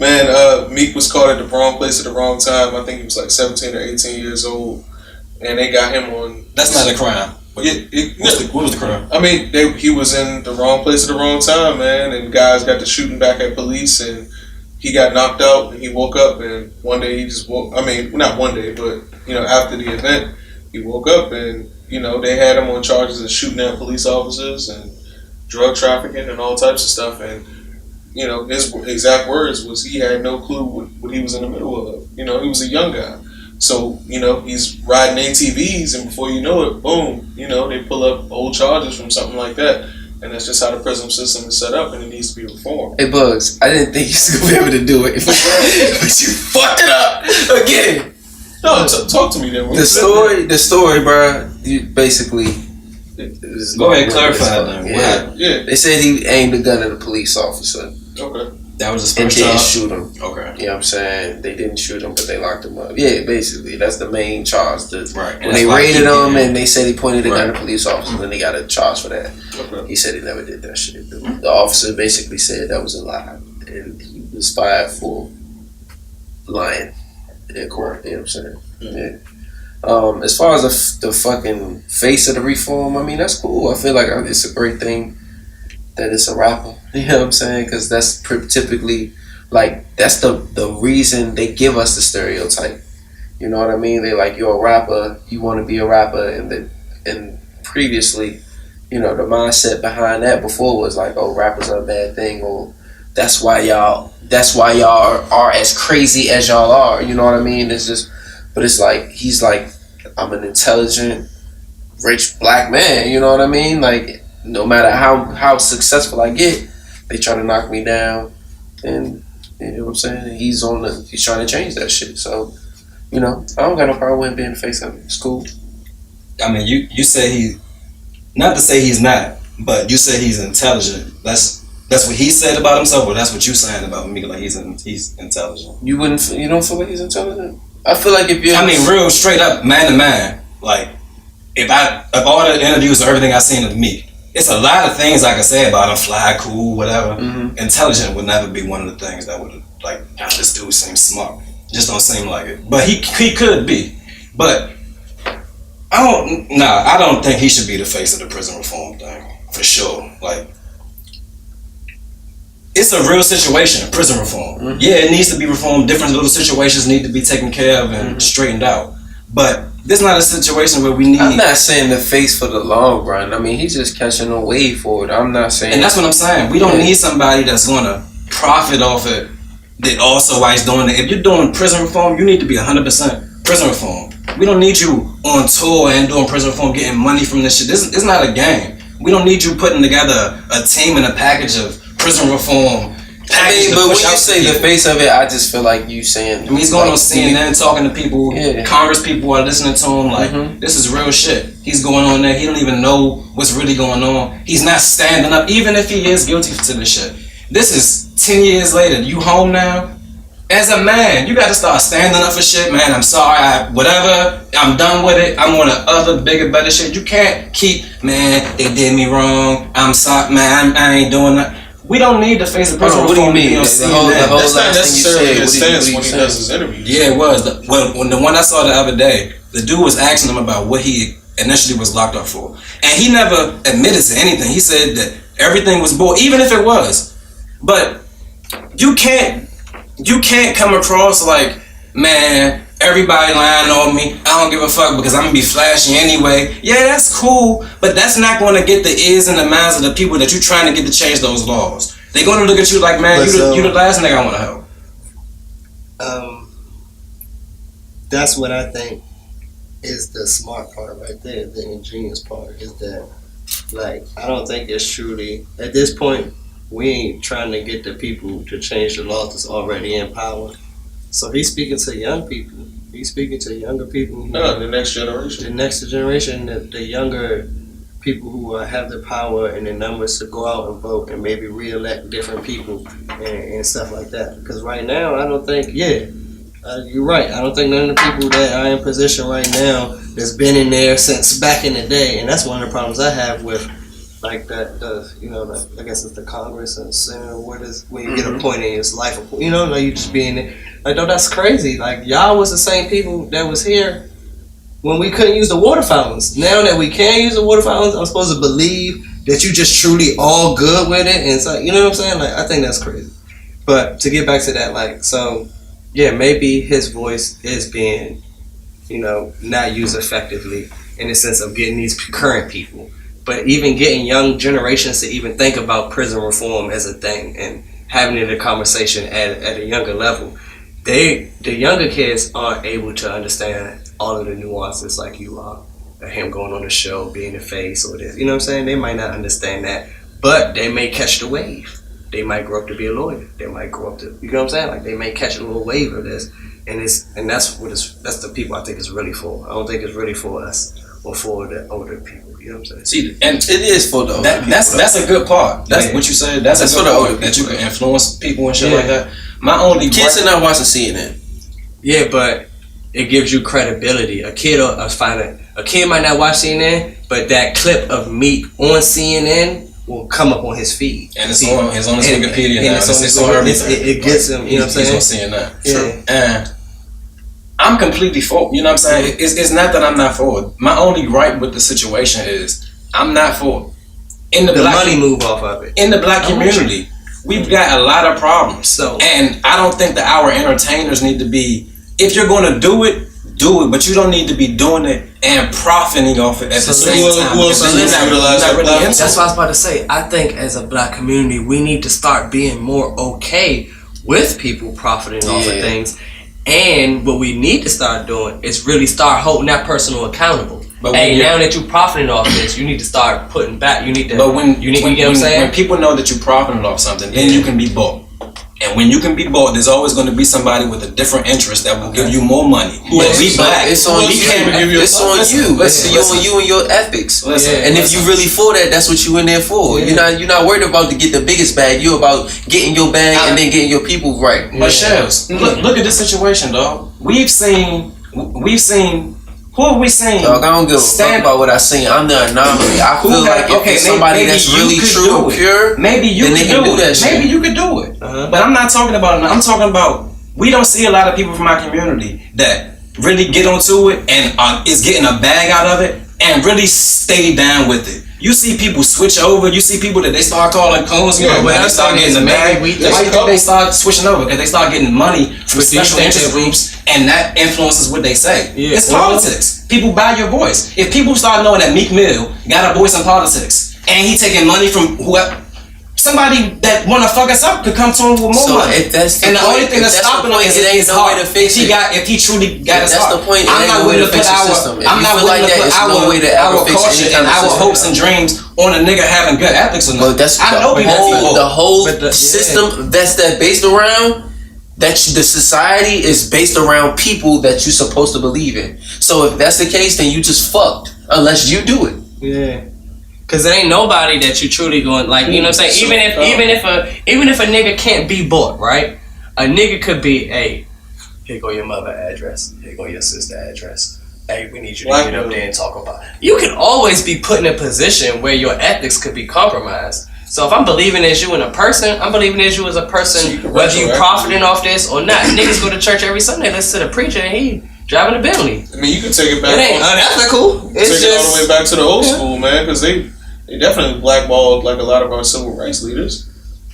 S4: Man, Meek was caught at the wrong place at the wrong time. I think he was like 17 or 18 years old, and they got him on.
S1: That's not a crime. What was the crime?
S4: I mean, he was in the wrong place at the wrong time, man, and guys got to shooting back at police, and he got knocked out, and he woke up, and one day he just woke. I mean, not one day, but after the event, he woke up, and they had him on charges of shooting at police officers and drug trafficking and all types of stuff, and his exact words was he had no clue what he was in the middle of. He was a young guy. So, he's riding ATVs, and before you know it, boom, they pull up old charges from something like that. And that's just how the prison system is set up, and it needs to be reformed.
S2: Hey, Bugs, I didn't think you was going to be able to do it. But you fucked it up again.
S4: No, talk to me then.
S2: The story, bro, you basically...
S1: Go ahead, clarify that.
S4: Yeah.
S2: They said he aimed a gun at a police officer.
S4: Okay.
S1: That was his
S2: And
S1: first
S2: didn't
S1: charge?
S2: shoot him.
S1: Okay.
S2: You know what I'm saying? They didn't shoot him, but they locked him up. Yeah, basically. That's the main charge.
S1: Right.
S2: When they raided him and they said he pointed a gun at police officers, and they got a charge for that.
S4: Okay.
S2: He said he never did that shit. The officer basically said that was a lie. And he was fired for lying in court. You know what I'm saying? Yeah. As far as the fucking face of the reform, I mean, that's cool. I feel like it's a great thing that it's a rapper. You know what I'm saying? Because that's typically, like, that's the reason they give us the stereotype. You know what I mean? They like, you're a rapper, you want to be a rapper, and previously, the mindset behind that before was like, oh, rappers are a bad thing, or that's why y'all are as crazy as y'all are. You know what I mean? It's just, but it's like, he's like, I'm an intelligent, rich black man. You know what I mean? Like, no matter how successful I get, they try to knock me down, and you know what I'm saying? He's trying to change that shit. So, I don't got no problem with him being the face of it. It's cool.
S1: I mean, you say not to say he's not, but you say he's intelligent. That's what he said about himself, or that's what you saying about me? Like he's intelligent.
S2: You don't feel like he's intelligent? I feel like if you,
S1: real straight up, man to man. Like if all the interviews or everything I seen of me, it's a lot of things I can say about him, fly, cool, whatever. Mm-hmm. Intelligent would never be one of the things that would like, this dude seems smart. Just don't seem like it. But he could be. But I don't think he should be the face of the prison reform thing. For sure. Like, it's a real situation, prison reform. Mm-hmm. Yeah, it needs to be reformed. Different little situations need to be taken care of and straightened out. But this is not a situation where we need...
S2: I'm not saying the face for the long run. I mean, he's just catching a wave for it. I'm not saying...
S1: And that's what I'm saying. We don't need somebody that's going to profit off it that also while he's doing it. If you're doing prison reform, you need to be 100% prison reform. We don't need you on tour and doing prison reform, getting money from this shit. This is not a game. We don't need you putting together a team and a package of prison reform.
S2: But when you say the face of it, I just feel like you saying...
S1: He's going on CNN talking to people, Congress people are listening to him like, this is real shit. He's going on there, he don't even know what's really going on. He's not standing up, even if he is guilty to this shit. This is 10 years later, you home now? As a man, you got to start standing up for shit, man. I'm sorry, whatever, I'm done with it. I'm on to other, bigger, better shit. You can't keep, man, they did me wrong. I'm sorry, man, I ain't doing that. We don't need to face the person.
S2: What do you mean?
S1: The
S2: whole
S4: That's not
S2: last thing you
S4: necessarily
S2: said.
S4: his stance when he
S2: saying?
S4: does his interviews.
S1: Yeah, it was. When the one I saw the other day, the dude was asking him about what he initially was locked up for, and he never admitted to anything. He said that everything was bull, even if it was. But you can't come across like, man, everybody lying on me. I don't give a fuck because I'm gonna be flashy anyway. Yeah, that's cool, but that's not going to get the ears and the minds of the people that you're trying to get to change those laws. They're going to look at you like, man, you the last nigga I want to help.
S3: That's what I think is the smart part right there. The ingenious part is that, like, I don't think it's truly, at this point, we ain't trying to get the people to change the laws that's already in power. So he's speaking to young people. He's speaking to younger people.
S4: No, the next generation.
S3: The next generation, the younger people who have the power and the numbers to go out and vote and maybe re-elect different people and stuff like that. Because right now, I don't think, you're right. I don't think none of the people that are in position right now that's been in there since back in the day, and that's one of the problems I have with, like, I guess it's the Congress and Senate, when you get appointed, it's life, like you just being there. Like, no, that's crazy. Like, y'all was the same people that was here when we couldn't use the water fountains. Now that we can use the water fountains, I'm supposed to believe that you just truly all good with it. And it's like, you know what I'm saying? Like, I think that's crazy. But to get back to that, like, so, yeah, maybe his voice is being, not used effectively in the sense of getting these current people. But even getting young generations to even think about prison reform as a thing and having it a conversation at a younger level. The younger kids aren't able to understand all of the nuances like you are. Him going on the show, being the face, or this. You know what I'm saying? They might not understand that, but they may catch the wave. They might grow up to be a lawyer. They might grow up to, you know what I'm saying? Like, they may catch a little wave of this, and that's the people I think it's really for. I don't think it's really for us or for the older people. You know what I'm saying?
S1: See, and
S2: It is for the
S1: that's a good part. That's what you said. That's a
S2: for
S1: good
S2: the older
S1: part that you
S2: people.
S1: can influence people and shit like that. My only
S2: kids are not watching CNN.
S3: Yeah, but it gives you credibility. A kid might not watch CNN, but that clip of Meek on CNN will come up on his feed.
S1: And it's on his Wikipedia now.
S3: It's on everything. It gets him, you know what I'm saying?
S1: He's on CNN.
S3: Yeah.
S1: True. And I'm completely for, you know what I'm saying? It's not that I'm not for it. My only gripe with the situation is I'm not for it. In the
S3: money move off of it.
S1: In the black community, we've got a lot of problems. So, and I don't think that our entertainers need to be, if you're going to do it, but you don't need to be doing it and profiting off it at the same time.
S3: That's what I was about to say. I think as a black community, we need to start being more okay with people profiting off of things. And what we need to start doing is really start holding that person accountable. But now that you're profiting off this, you need to start putting back. You need to. But you get what I'm saying?
S1: When people know that you're profiting off something, then you can be bought. And when you can be bought, there's always going to be somebody with a different interest that will give you more money.
S2: It's on you. It's on you. It's on you and your ethics. And if you really for that, that's what you in there for. You're not worried about to get the biggest bag. You're about getting your bag and then getting your people right.
S1: But Shells, look at this situation, dog. We've seen. Who have we seen?
S2: Dog, I don't give a fuck about what I seen. I'm the anomaly. I feel like if it's somebody that's really true and pure,
S1: maybe you
S2: then they can do that shit.
S1: Maybe you could do it. But I'm not talking about. I'm talking about. We don't see a lot of people from our community that really get onto it and is getting a bag out of it and really stay down with it. You see people switch over. You see people that they start calling coons. When they start getting the bag, why you think they start switching over? Because they start getting money from special interest groups, and that influences what they say. It's politics. People buy your voice. If people start knowing that Meek Mill got a voice in politics, and he taking money from whoever, somebody that want to fuck us up could come to him with more money.
S2: If that's the
S1: and the only thing that's stopping him is his heart. If he truly got his heart.
S2: That's the point.
S1: I'm not willing to put our caution and our hopes and dreams on a nigga having good ethics or not. I know
S2: the whole system that's based around. That the society is based around people that you're supposed to believe in. So if that's the case, then you just fucked unless you do it.
S3: Yeah. Cause there ain't nobody that you truly going like, you know what I'm saying? Even if a nigga can't be bought, right? A nigga could be, hey, here go your mother address, here go your sister address. Hey, we need you to get up there and talk about it. You can always be put in a position where your ethics could be compromised. So if I'm believing as you in a person, I'm believing as you as a person,
S4: So
S3: whether you profiting off this or not. Niggas go to church every Sunday, listen to the preacher, and he driving a Bentley.
S4: I mean, you can take it back.
S3: That's not cool. It's
S4: take
S3: just,
S4: it all the way back to the old school, man, because they definitely blackballed like a lot of our civil rights leaders.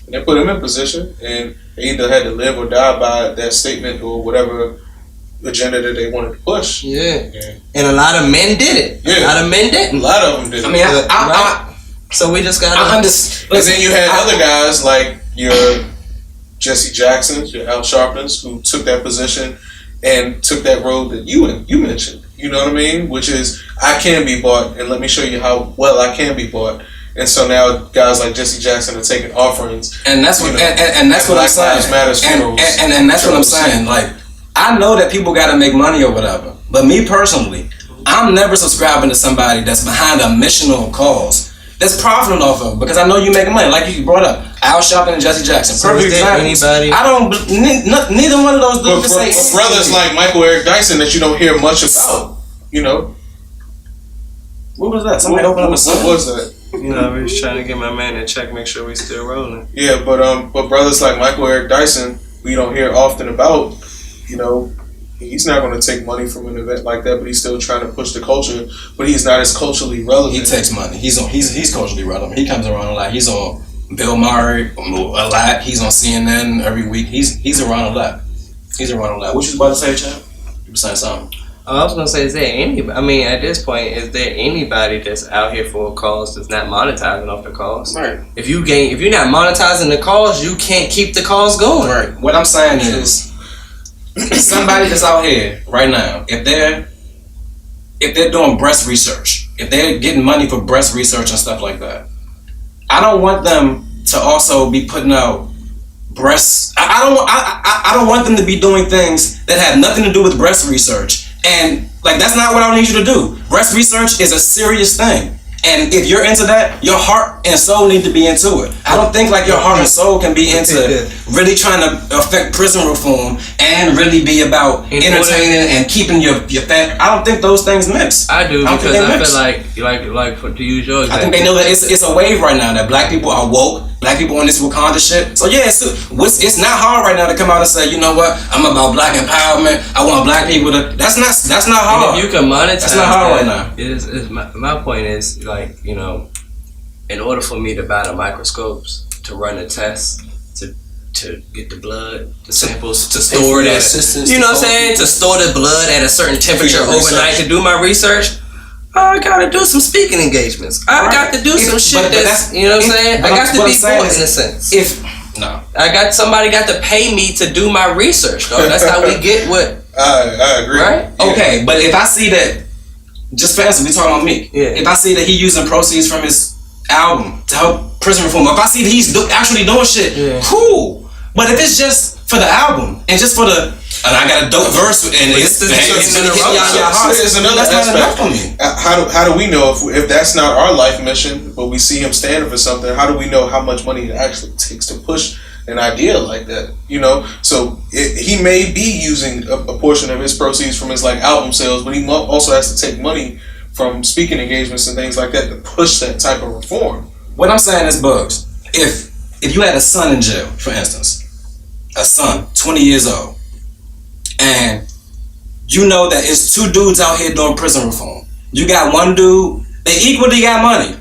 S4: And they put them in position, and they either had to live or die by that statement or whatever agenda that they wanted to push.
S3: Yeah. And a lot of men did it.
S4: Yeah.
S3: A lot of men didn't.
S4: A lot of them did.
S1: I mean,
S3: so we just got
S1: to
S4: and then you had other guys like your Jesse Jacksons, your Al Sharptons, who took that position and took that road that you mentioned. You know what I mean? Which is, I can be bought, and let me show you how well I can be bought. And so now guys like Jesse Jackson are taking offerings,
S1: and that's what and that's what I'm saying. And that's what I'm saying. Like, I know that people got to make money or whatever, but me personally, I'm never subscribing to somebody that's behind a missional cause that's profiting off of it, because I know you making money. Like you brought up Al Sharpton and Jesse Jackson.
S3: So
S1: Perfect examples. I don't. Neither one of those dudes can say
S4: brothers like Michael Eric Dyson that you don't hear much about. You know.
S1: What was that? Somebody opened up a son?
S4: What was that?
S3: You know, we was trying to get my man to check, make sure we still rolling.
S4: Yeah, but brothers like Michael Eric Dyson, we don't hear often about. You know, he's not going to take money from an event like that, but he's still trying to push the culture. But he's not as culturally relevant.
S1: He takes money. He's culturally relevant. He comes around a lot. He's on Bill Maher a lot. He's on CNN every week. He's around a lot. What you was about to say, Chad? You were saying something.
S3: I was gonna say, is there anybody? I mean, at this point, is there anybody that's out here for a cause that's not monetizing off the cause?
S1: Right.
S3: If you're not monetizing the cause, you can't keep the cause going.
S1: Right. What I'm saying is, somebody that's out here right now, if they're doing breast research, if they're getting money for breast research and stuff like that, I don't want them to also be putting out breasts. I don't want them to be doing things that have nothing to do with breast research. And like, that's not what I need you to do. Breast research is a serious thing. And if you're into that, your heart and soul need to be into it. I don't think like your heart and soul can be into really trying to affect prison reform and really be about entertaining and keeping your family. I don't think those things mix.
S3: I do, because I feel like to use your example,
S1: I think they know that it's a wave right now that black people are woke. Black people on this Wakanda shit. So yeah, it's not hard right now to come out and say, you know what, I'm about black empowerment. I want black people to. That's not hard.
S3: And if you can monetize,
S1: that's not hard right now.
S3: My point is, like, you know, in order for me to buy the microscopes, to run the tests, to get the blood, the samples, to store it at, you know what I'm saying, to store the blood at a certain temperature overnight, to do my research. I gotta do some speaking engagements. I got to do some shit that's, you know what I'm saying? I got to be bought in a sense. Somebody got to pay me to do my research, though. That's how we get what.
S4: I agree.
S3: Right?
S1: Yeah. Okay, but if I see that, just for instance, we talking about Meek.
S3: Yeah.
S1: If I see that he using proceeds from his album to help prison reform, if I see that he's actually doing shit, cool. But if it's just for the album and just for the, and I got a dope verse and it's
S4: another aspect for me. How do we know if that's not our life mission, but we see him standing for something? How do we know how much money it actually takes to push an idea like that? You know, so he may be using a portion of his proceeds from his like album sales, but he also has to take money from speaking engagements and things like that to push that type of reform.
S1: What I'm saying is, Bugs, if you had a son in jail, for instance, a son, 20 years old, and you know that it's two dudes out here doing prison reform. You got one dude, they equally got money,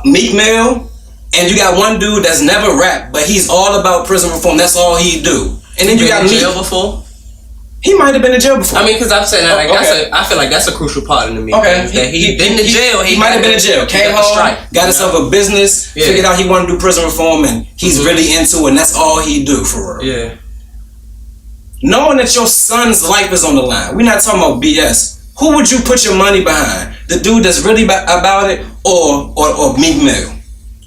S1: Meek Mill, and you got one dude that's never rapped, but he's all about prison reform. That's all he do. And then you got Meek.
S3: Jail before?
S1: He might have been in jail before.
S3: I mean, because I'm saying that, I feel like that's a crucial part in the Meek.
S1: Okay,
S3: that he been to jail.
S1: He might have been in jail. Came home, got himself a business, figured out he wanted to do prison reform, and he's really into it. And that's all he do for real.
S3: Yeah.
S1: Knowing that your son's life is on the line, we're not talking about BS. Who would you put your money behind? The dude that's really about it, or Meek Mill?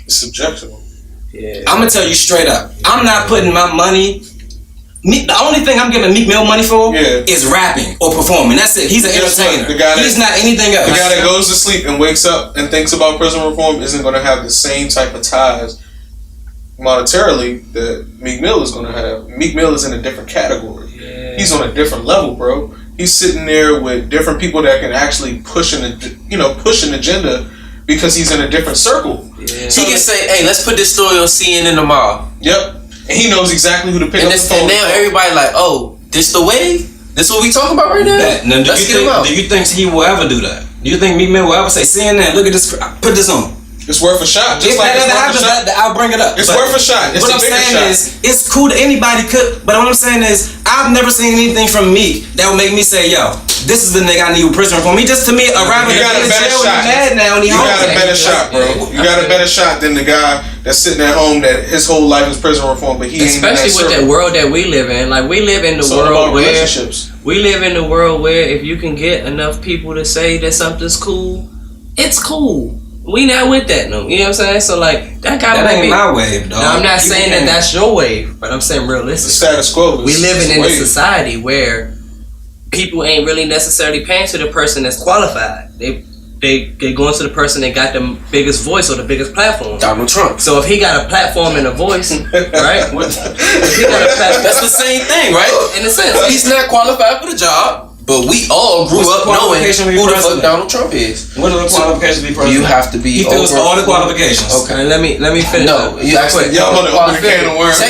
S4: It's subjective.
S3: Yeah.
S1: I'm gonna tell you straight up. I'm not putting my money. The only thing I'm giving Meek Mill money for is rapping or performing. That's it. He's an entertainer. He's not anything else.
S4: The guy that goes to sleep and wakes up and thinks about prison reform isn't going to have the same type of ties monetarily that Meek Mill is going to have. Meek Mill is in a different category. Yeah. He's on a different level, bro. He's sitting there with different people that can actually push an agenda because he's in a different circle.
S2: Yeah. He can say, "Hey, let's put this story on CNN tomorrow."
S4: Yep, and he knows exactly who to pick up the phone.
S2: And now everybody like, "Oh, this the wave? This what we talking about right now?"
S1: Now, do you think he will ever do that? Do you think Meek Mill will ever say, CNN, look at this, put this on?
S4: It's worth a shot.
S1: Just like that happens, I'll bring it up.
S4: It's worth a shot. It's
S1: what I'm saying is, it's cool that anybody could, but what I'm saying is, I've never seen anything from Meek that would make me say, yo, this is the nigga I need with prison reform. To me, a rapper
S4: you got a better shot.
S1: Mad now and he
S4: you got a better shot, bro. You got a better shot than the guy that's sitting at home that his whole life is prison reform, but he ain't
S3: especially with that world that we live in. Like we live in the world where if you can get enough people to say that something's cool, it's cool. We not with that no. You know what I'm saying? So like that guy
S1: that ain't my wave, dog.
S3: Now I'm not saying that that's your wave, but I'm saying realistic.
S4: The status quo.
S3: We living in a society where people ain't really necessarily paying to the person that's qualified. They going to the person that got the biggest voice or the biggest platform.
S2: Donald Trump.
S3: So if he got a platform and a voice, right? If he got a platform,
S2: that's the same thing, right?
S3: In a sense,
S2: he's not qualified for the job. But we all grew up knowing who the fuck Donald Trump is.
S1: What are the qualifications to be president?
S2: You have to be.
S1: He fills all the qualifications.
S3: Okay, let me finish.
S2: No, you actually
S4: y'all want to open a can of worms.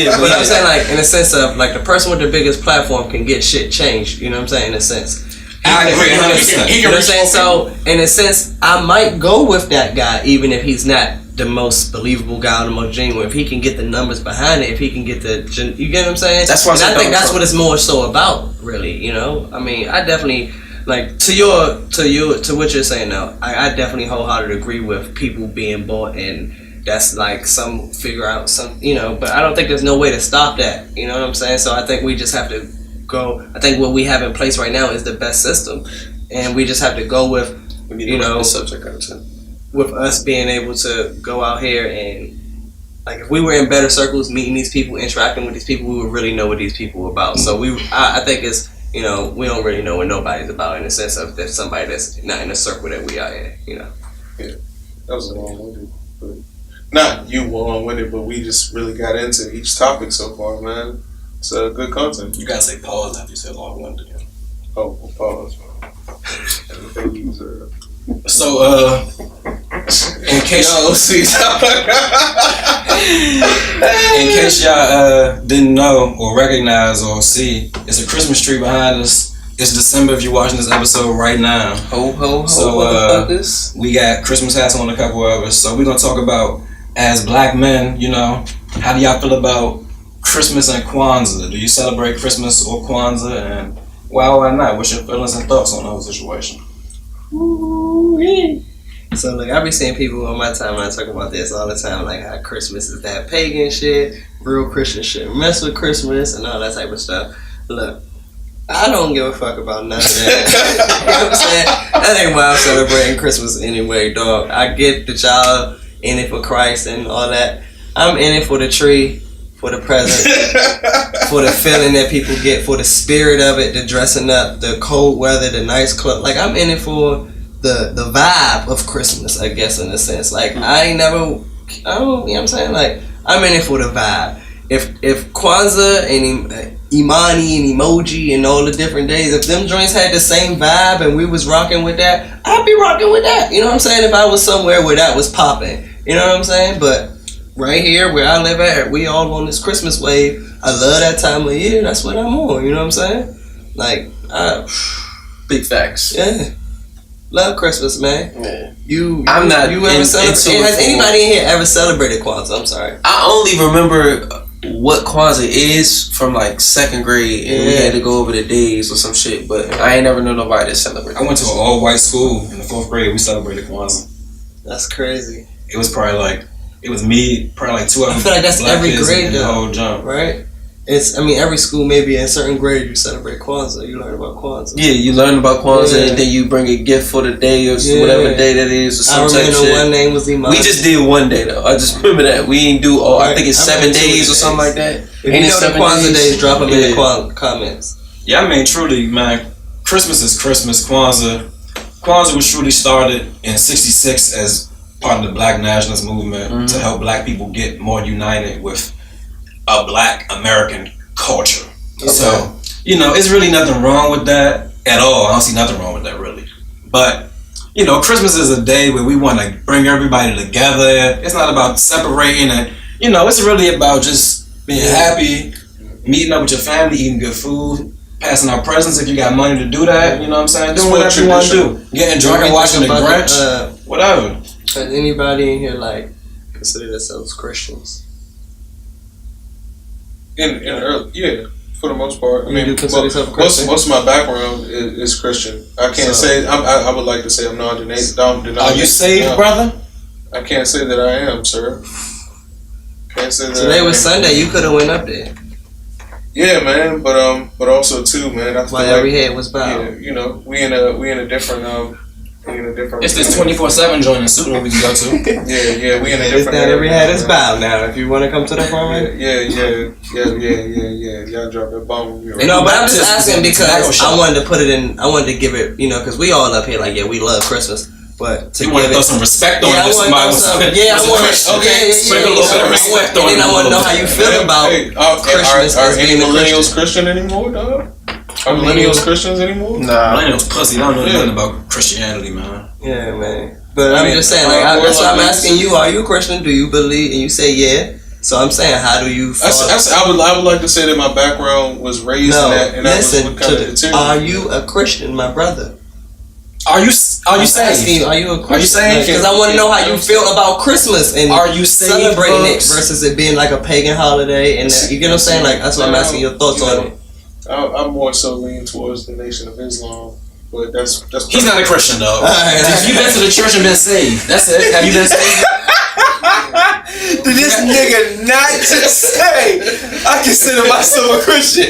S3: Yeah, but I'm saying like in a sense of like the person with the biggest platform can get shit changed. You know what I'm saying? In a sense.
S1: I agree 100%.
S3: You know what I'm saying? So in a sense, I might go with that guy even if he's not the most believable guy or the most genuine. If he can get the numbers behind it, if he can get you get what I'm saying?
S2: That's why
S3: I think that's what it's more so about, really. You know, I mean, I definitely like to what you're saying now. I definitely wholeheartedly agree with people being bought and that's like some figure out some, you know. But I don't think there's no way to stop that. You know what I'm saying? So I think we just have to go. I think what we have in place right now is the best system, and we just have to go with the subject with us being able to go out here and like if we were in better circles, meeting these people, interacting with these people, we would really know what these people are about. So I think it's we don't really know what nobody's about in the sense of there's somebody that's not in the circle that we are in. You know.
S4: Yeah, that was a long-winded, but not you long-winded, but we just really got into each topic so far, man. It's good content.
S1: You gotta say pause after you said long-winded.
S4: Oh, well, pause.
S1: So, in case y'all didn't know or recognize or see, it's a Christmas tree behind us. It's December if you're watching this episode right now. So we got Christmas hats on a couple of us. So we're gonna talk about, as black men, you know, how do y'all feel about Christmas and Kwanza? Do you celebrate Christmas or Kwanza, and why not? What's your feelings and thoughts on the whole situation?
S3: So like I be seeing people on my timeline talk about this all the time, like how Christmas is that pagan shit, real Christian shit, mess with Christmas and all that type of stuff. Look, I don't give a fuck about none of that. You know what I'm saying? That ain't why I'm celebrating Christmas anyway, dog. I get that y'all in it for Christ and all that. I'm in it for the tree, for the present, for the feeling that people get, for the spirit of it, the dressing up, the cold weather, the nice clothes. Like I'm in it for the vibe of Christmas, I guess, in a sense. Like I don't, you know what I'm saying? Like I'm in it for the vibe. If Kwanza and Imani and Emoji and all the different days, if them joints had the same vibe and we was rocking with that, I'd be rocking with that. You know what I'm saying? If I was somewhere where that was popping, you know what I'm saying? But right here where I live at, we all on this Christmas wave. I love that time of year. That's what I'm on. You know what I'm saying? Like,
S2: big facts.
S3: Yeah. Love Christmas, man.
S2: Yeah.
S3: You ever celebrate? Has anybody in here ever celebrated Kwanzaa? I'm sorry.
S2: I only remember what Kwanzaa is from like second grade, and we had to go over the days or some shit. But I ain't never known nobody that celebrated.
S1: I went to an all-white school in the 4th grade. We celebrated Kwanzaa.
S3: That's crazy.
S1: It was probably like me, probably like 2 of them.
S3: I feel like that's every grade,
S1: in the whole jump,
S3: right? Every school, maybe in certain grade you celebrate Kwanzaa. You learn about Kwanzaa.
S2: Yeah, you learn about Kwanzaa, and then you bring a gift for the day or whatever day that is, or some type of shit.
S3: One name was Imani.
S2: We just did one day though. I just remember that we ain't do all. I think it's 7 days or something like that.
S3: If you know the Kwanzaa days, drop them in the comments.
S1: Yeah, I mean, truly, man, Christmas is Christmas. Kwanzaa was truly started in '66 as part of the Black nationalist movement to help Black people get more united with a Black American culture. Okay. So, you know, it's really nothing wrong with that at all. I don't see nothing wrong with that, really. But you know, Christmas is a day where we want to bring everybody together. It's not about separating it. You know, it's really about just being happy, meeting up with your family, eating good food, passing out presents if you got money to do that. You know what I'm saying? Doing whatever you want to do. Getting drunk and watching the Grinch. Whatever.
S3: Does anybody in here like consider themselves Christians?
S4: In early, yeah, for the most part. I mean,
S3: do consider yourself a Christian?
S4: most of my background is Christian. I can't say. I would like to say I'm non-denominational.
S1: Are you saved, brother?
S4: I can't say that I am, sir. Can't say that.
S3: Today was Sunday. You could have went up there.
S4: Yeah, man, but also too, man. I feel
S3: While every head was bowed.
S4: Yeah, you know, we in a different.
S1: It's this 24/7 joint in Suitland we can go to.
S4: Yeah, we in a different.
S3: Not every head is bowed now. If you want to come to the front,
S4: Yeah. Y'all drop that bomb.
S3: No, but I'm just asking because I wanted to put it in. I wanted to give it, you know, because we all up here like, yeah, we love Christmas. But to
S1: you want to throw some respect on it.
S3: I want to sprinkle a little bit of respect on it. And then I want to know how you feel about Christmas.
S4: Are any millennials Christian anymore, dog? Are millennials Christians anymore?
S2: Nah.
S1: Millennials pussy. Don't know nothing about Christianity, man.
S3: Yeah, man. But I'm just saying, like, that's why I'm asking you. Are you a Christian? Do you believe? And you say yeah. So I'm saying, how do you?
S4: I would like to say that my background was raised in that, and
S3: listen,
S4: that was what kind of material.
S3: Are you a Christian, my brother?
S1: Are you saved?
S3: Are you a Christian?
S1: Are you saved?
S3: Because I want to know how you feel about Christmas and
S1: are you saved,
S3: celebrating it versus it being like a pagan holiday. And you get what I'm saying? Like that's what I'm asking your thoughts on it.
S4: I'm more so leaning towards the Nation of Islam, but that's.
S1: He's not a Christian though. Have you been to the church and been saved? That's it. Have you been saved?
S2: Did this nigga not just say I consider myself a Christian?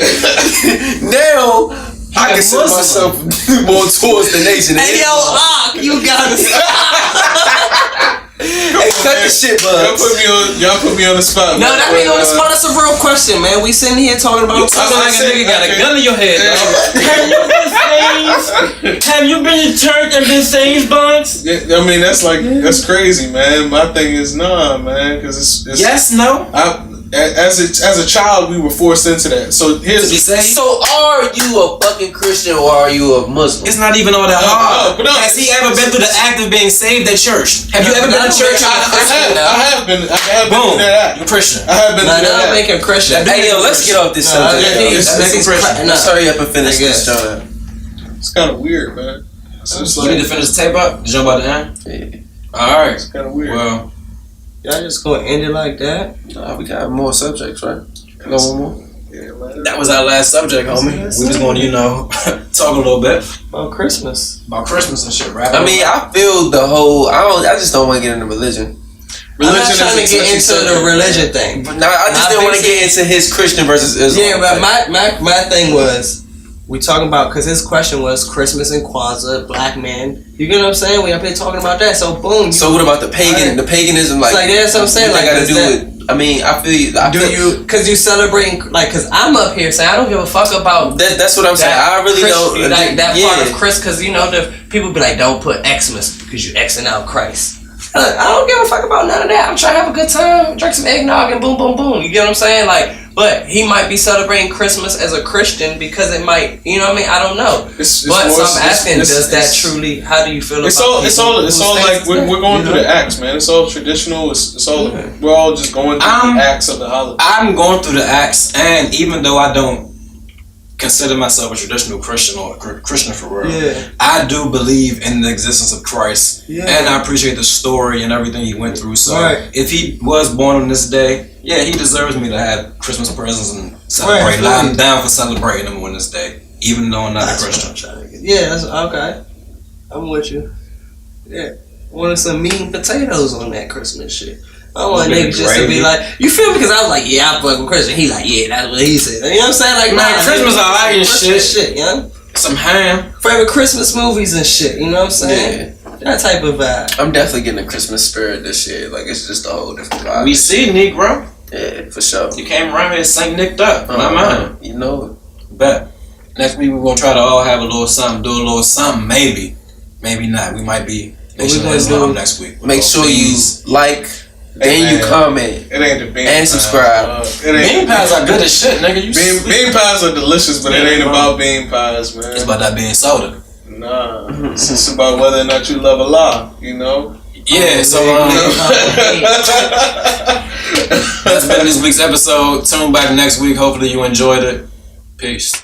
S2: Now I consider myself more towards the Nation.
S3: Hey yo, you gotta stop.
S2: Hey, cut the shit, bud.
S4: Y'all put me on the spot.
S3: No, that ain't on the spot. That's a real question, man. We sitting here talking about.
S1: You talking like a nigga got a gun in your head.
S5: Have you been saved? Have you been to church and been saved, Buns?
S4: Yeah, I mean that's crazy, man. My thing is nah, man, because it's
S1: yes, no.
S4: As a child, we were forced into that. So here's
S2: So are you a fucking Christian or are you a Muslim?
S1: It's not even all that hard. Has he ever been through the act of being saved at church? Have you ever been to church?
S4: I have been through that act.
S1: You're Christian.
S4: I have been through that.
S3: Not making Christian.
S2: Hey yo, let's get off this subject. Let's hurry up and finish this, John.
S4: It's kind of weird, man. So
S1: You need to finish the tape up? Did you jump out the end?
S2: Yeah.
S1: Alright.
S4: It's kind of weird.
S1: Well,
S3: Y'all just gonna end it like that?
S2: Nah, we got more subjects, right? Go one more.
S4: Yeah, man.
S1: that was our last subject, homie. We was going to, talk a little bit
S3: About Christmas.
S1: about Christmas and shit, right?
S2: I mean, I feel the whole. I just don't want to get into religion.
S3: I'm not trying to get into the religion thing.
S2: But I just didn't want to get into his Christian versus Islam.
S3: Yeah, but my thing was, we talking about, because his question was Christmas and Kwanza, black men. You get what I'm saying? We up here talking about that. So boom.
S2: So what about the pagan? The paganism, like
S3: that's what I'm saying.
S2: Like, got to do it. I mean, I feel.
S3: Because you celebrating, like, because I'm up here saying I don't give a fuck about.
S2: That's what I'm saying. I really don't
S3: like that part of Christ. Because the people be like, don't put Xmas because you Xing out Christ. I don't give a fuck about none of that. I'm trying to have a good time, drink some eggnog, and boom, boom, boom. You get what I'm saying? Like, but he might be celebrating Christmas as a Christian because it might, you know what I mean? I don't know. So I'm asking, does that truly? How do you feel about?
S4: It's all like we're going through the acts, man. It's all traditional. It's all we're all just going through the acts of the holiday.
S1: I'm going through the acts, and even though I don't consider myself a traditional Christian or a Christian for real, I do believe in the existence of Christ, and I appreciate the story and everything he went through. So if he was born on this day, he deserves me to have Christmas presents and celebrate. I'm down for celebrating him on this day, even though I'm not a Christian.
S3: Yeah, that's okay. I'm with you. Yeah, wanted some meat and potatoes on that Christmas shit. I don't want niggas just to be like, you feel me? Because I was like, I fuck with Christian. He like, that's what he said. You know what I'm saying? Like,
S1: man, Christmas alright and shit.
S3: You know?
S1: Some ham.
S3: Favorite Christmas movies and shit. You know what I'm saying? Yeah. That type of vibe.
S2: I'm definitely getting the Christmas spirit this year. Like, it's just a whole different vibe.
S1: We see, Negro.
S2: Yeah, for sure.
S1: You came around here Saint Nicked up. Not mine.
S2: You know it.
S1: Bet. Next week we're going to try to all have a little something, do a little something, maybe. Maybe not. We might be Nation of Islam next week.
S2: Make sure you like... And you comment.
S4: It ain't the bean
S2: and subscribe.
S1: Bean pies are good as shit, nigga.
S4: Bean pies are delicious, but it ain't about bean pies, man.
S1: It's about that bean soda.
S4: No. Nah, it's just about whether or not you love Allah, you know?
S1: Yeah, so that's been this week's episode. Tune back next week. Hopefully you enjoyed it. Peace.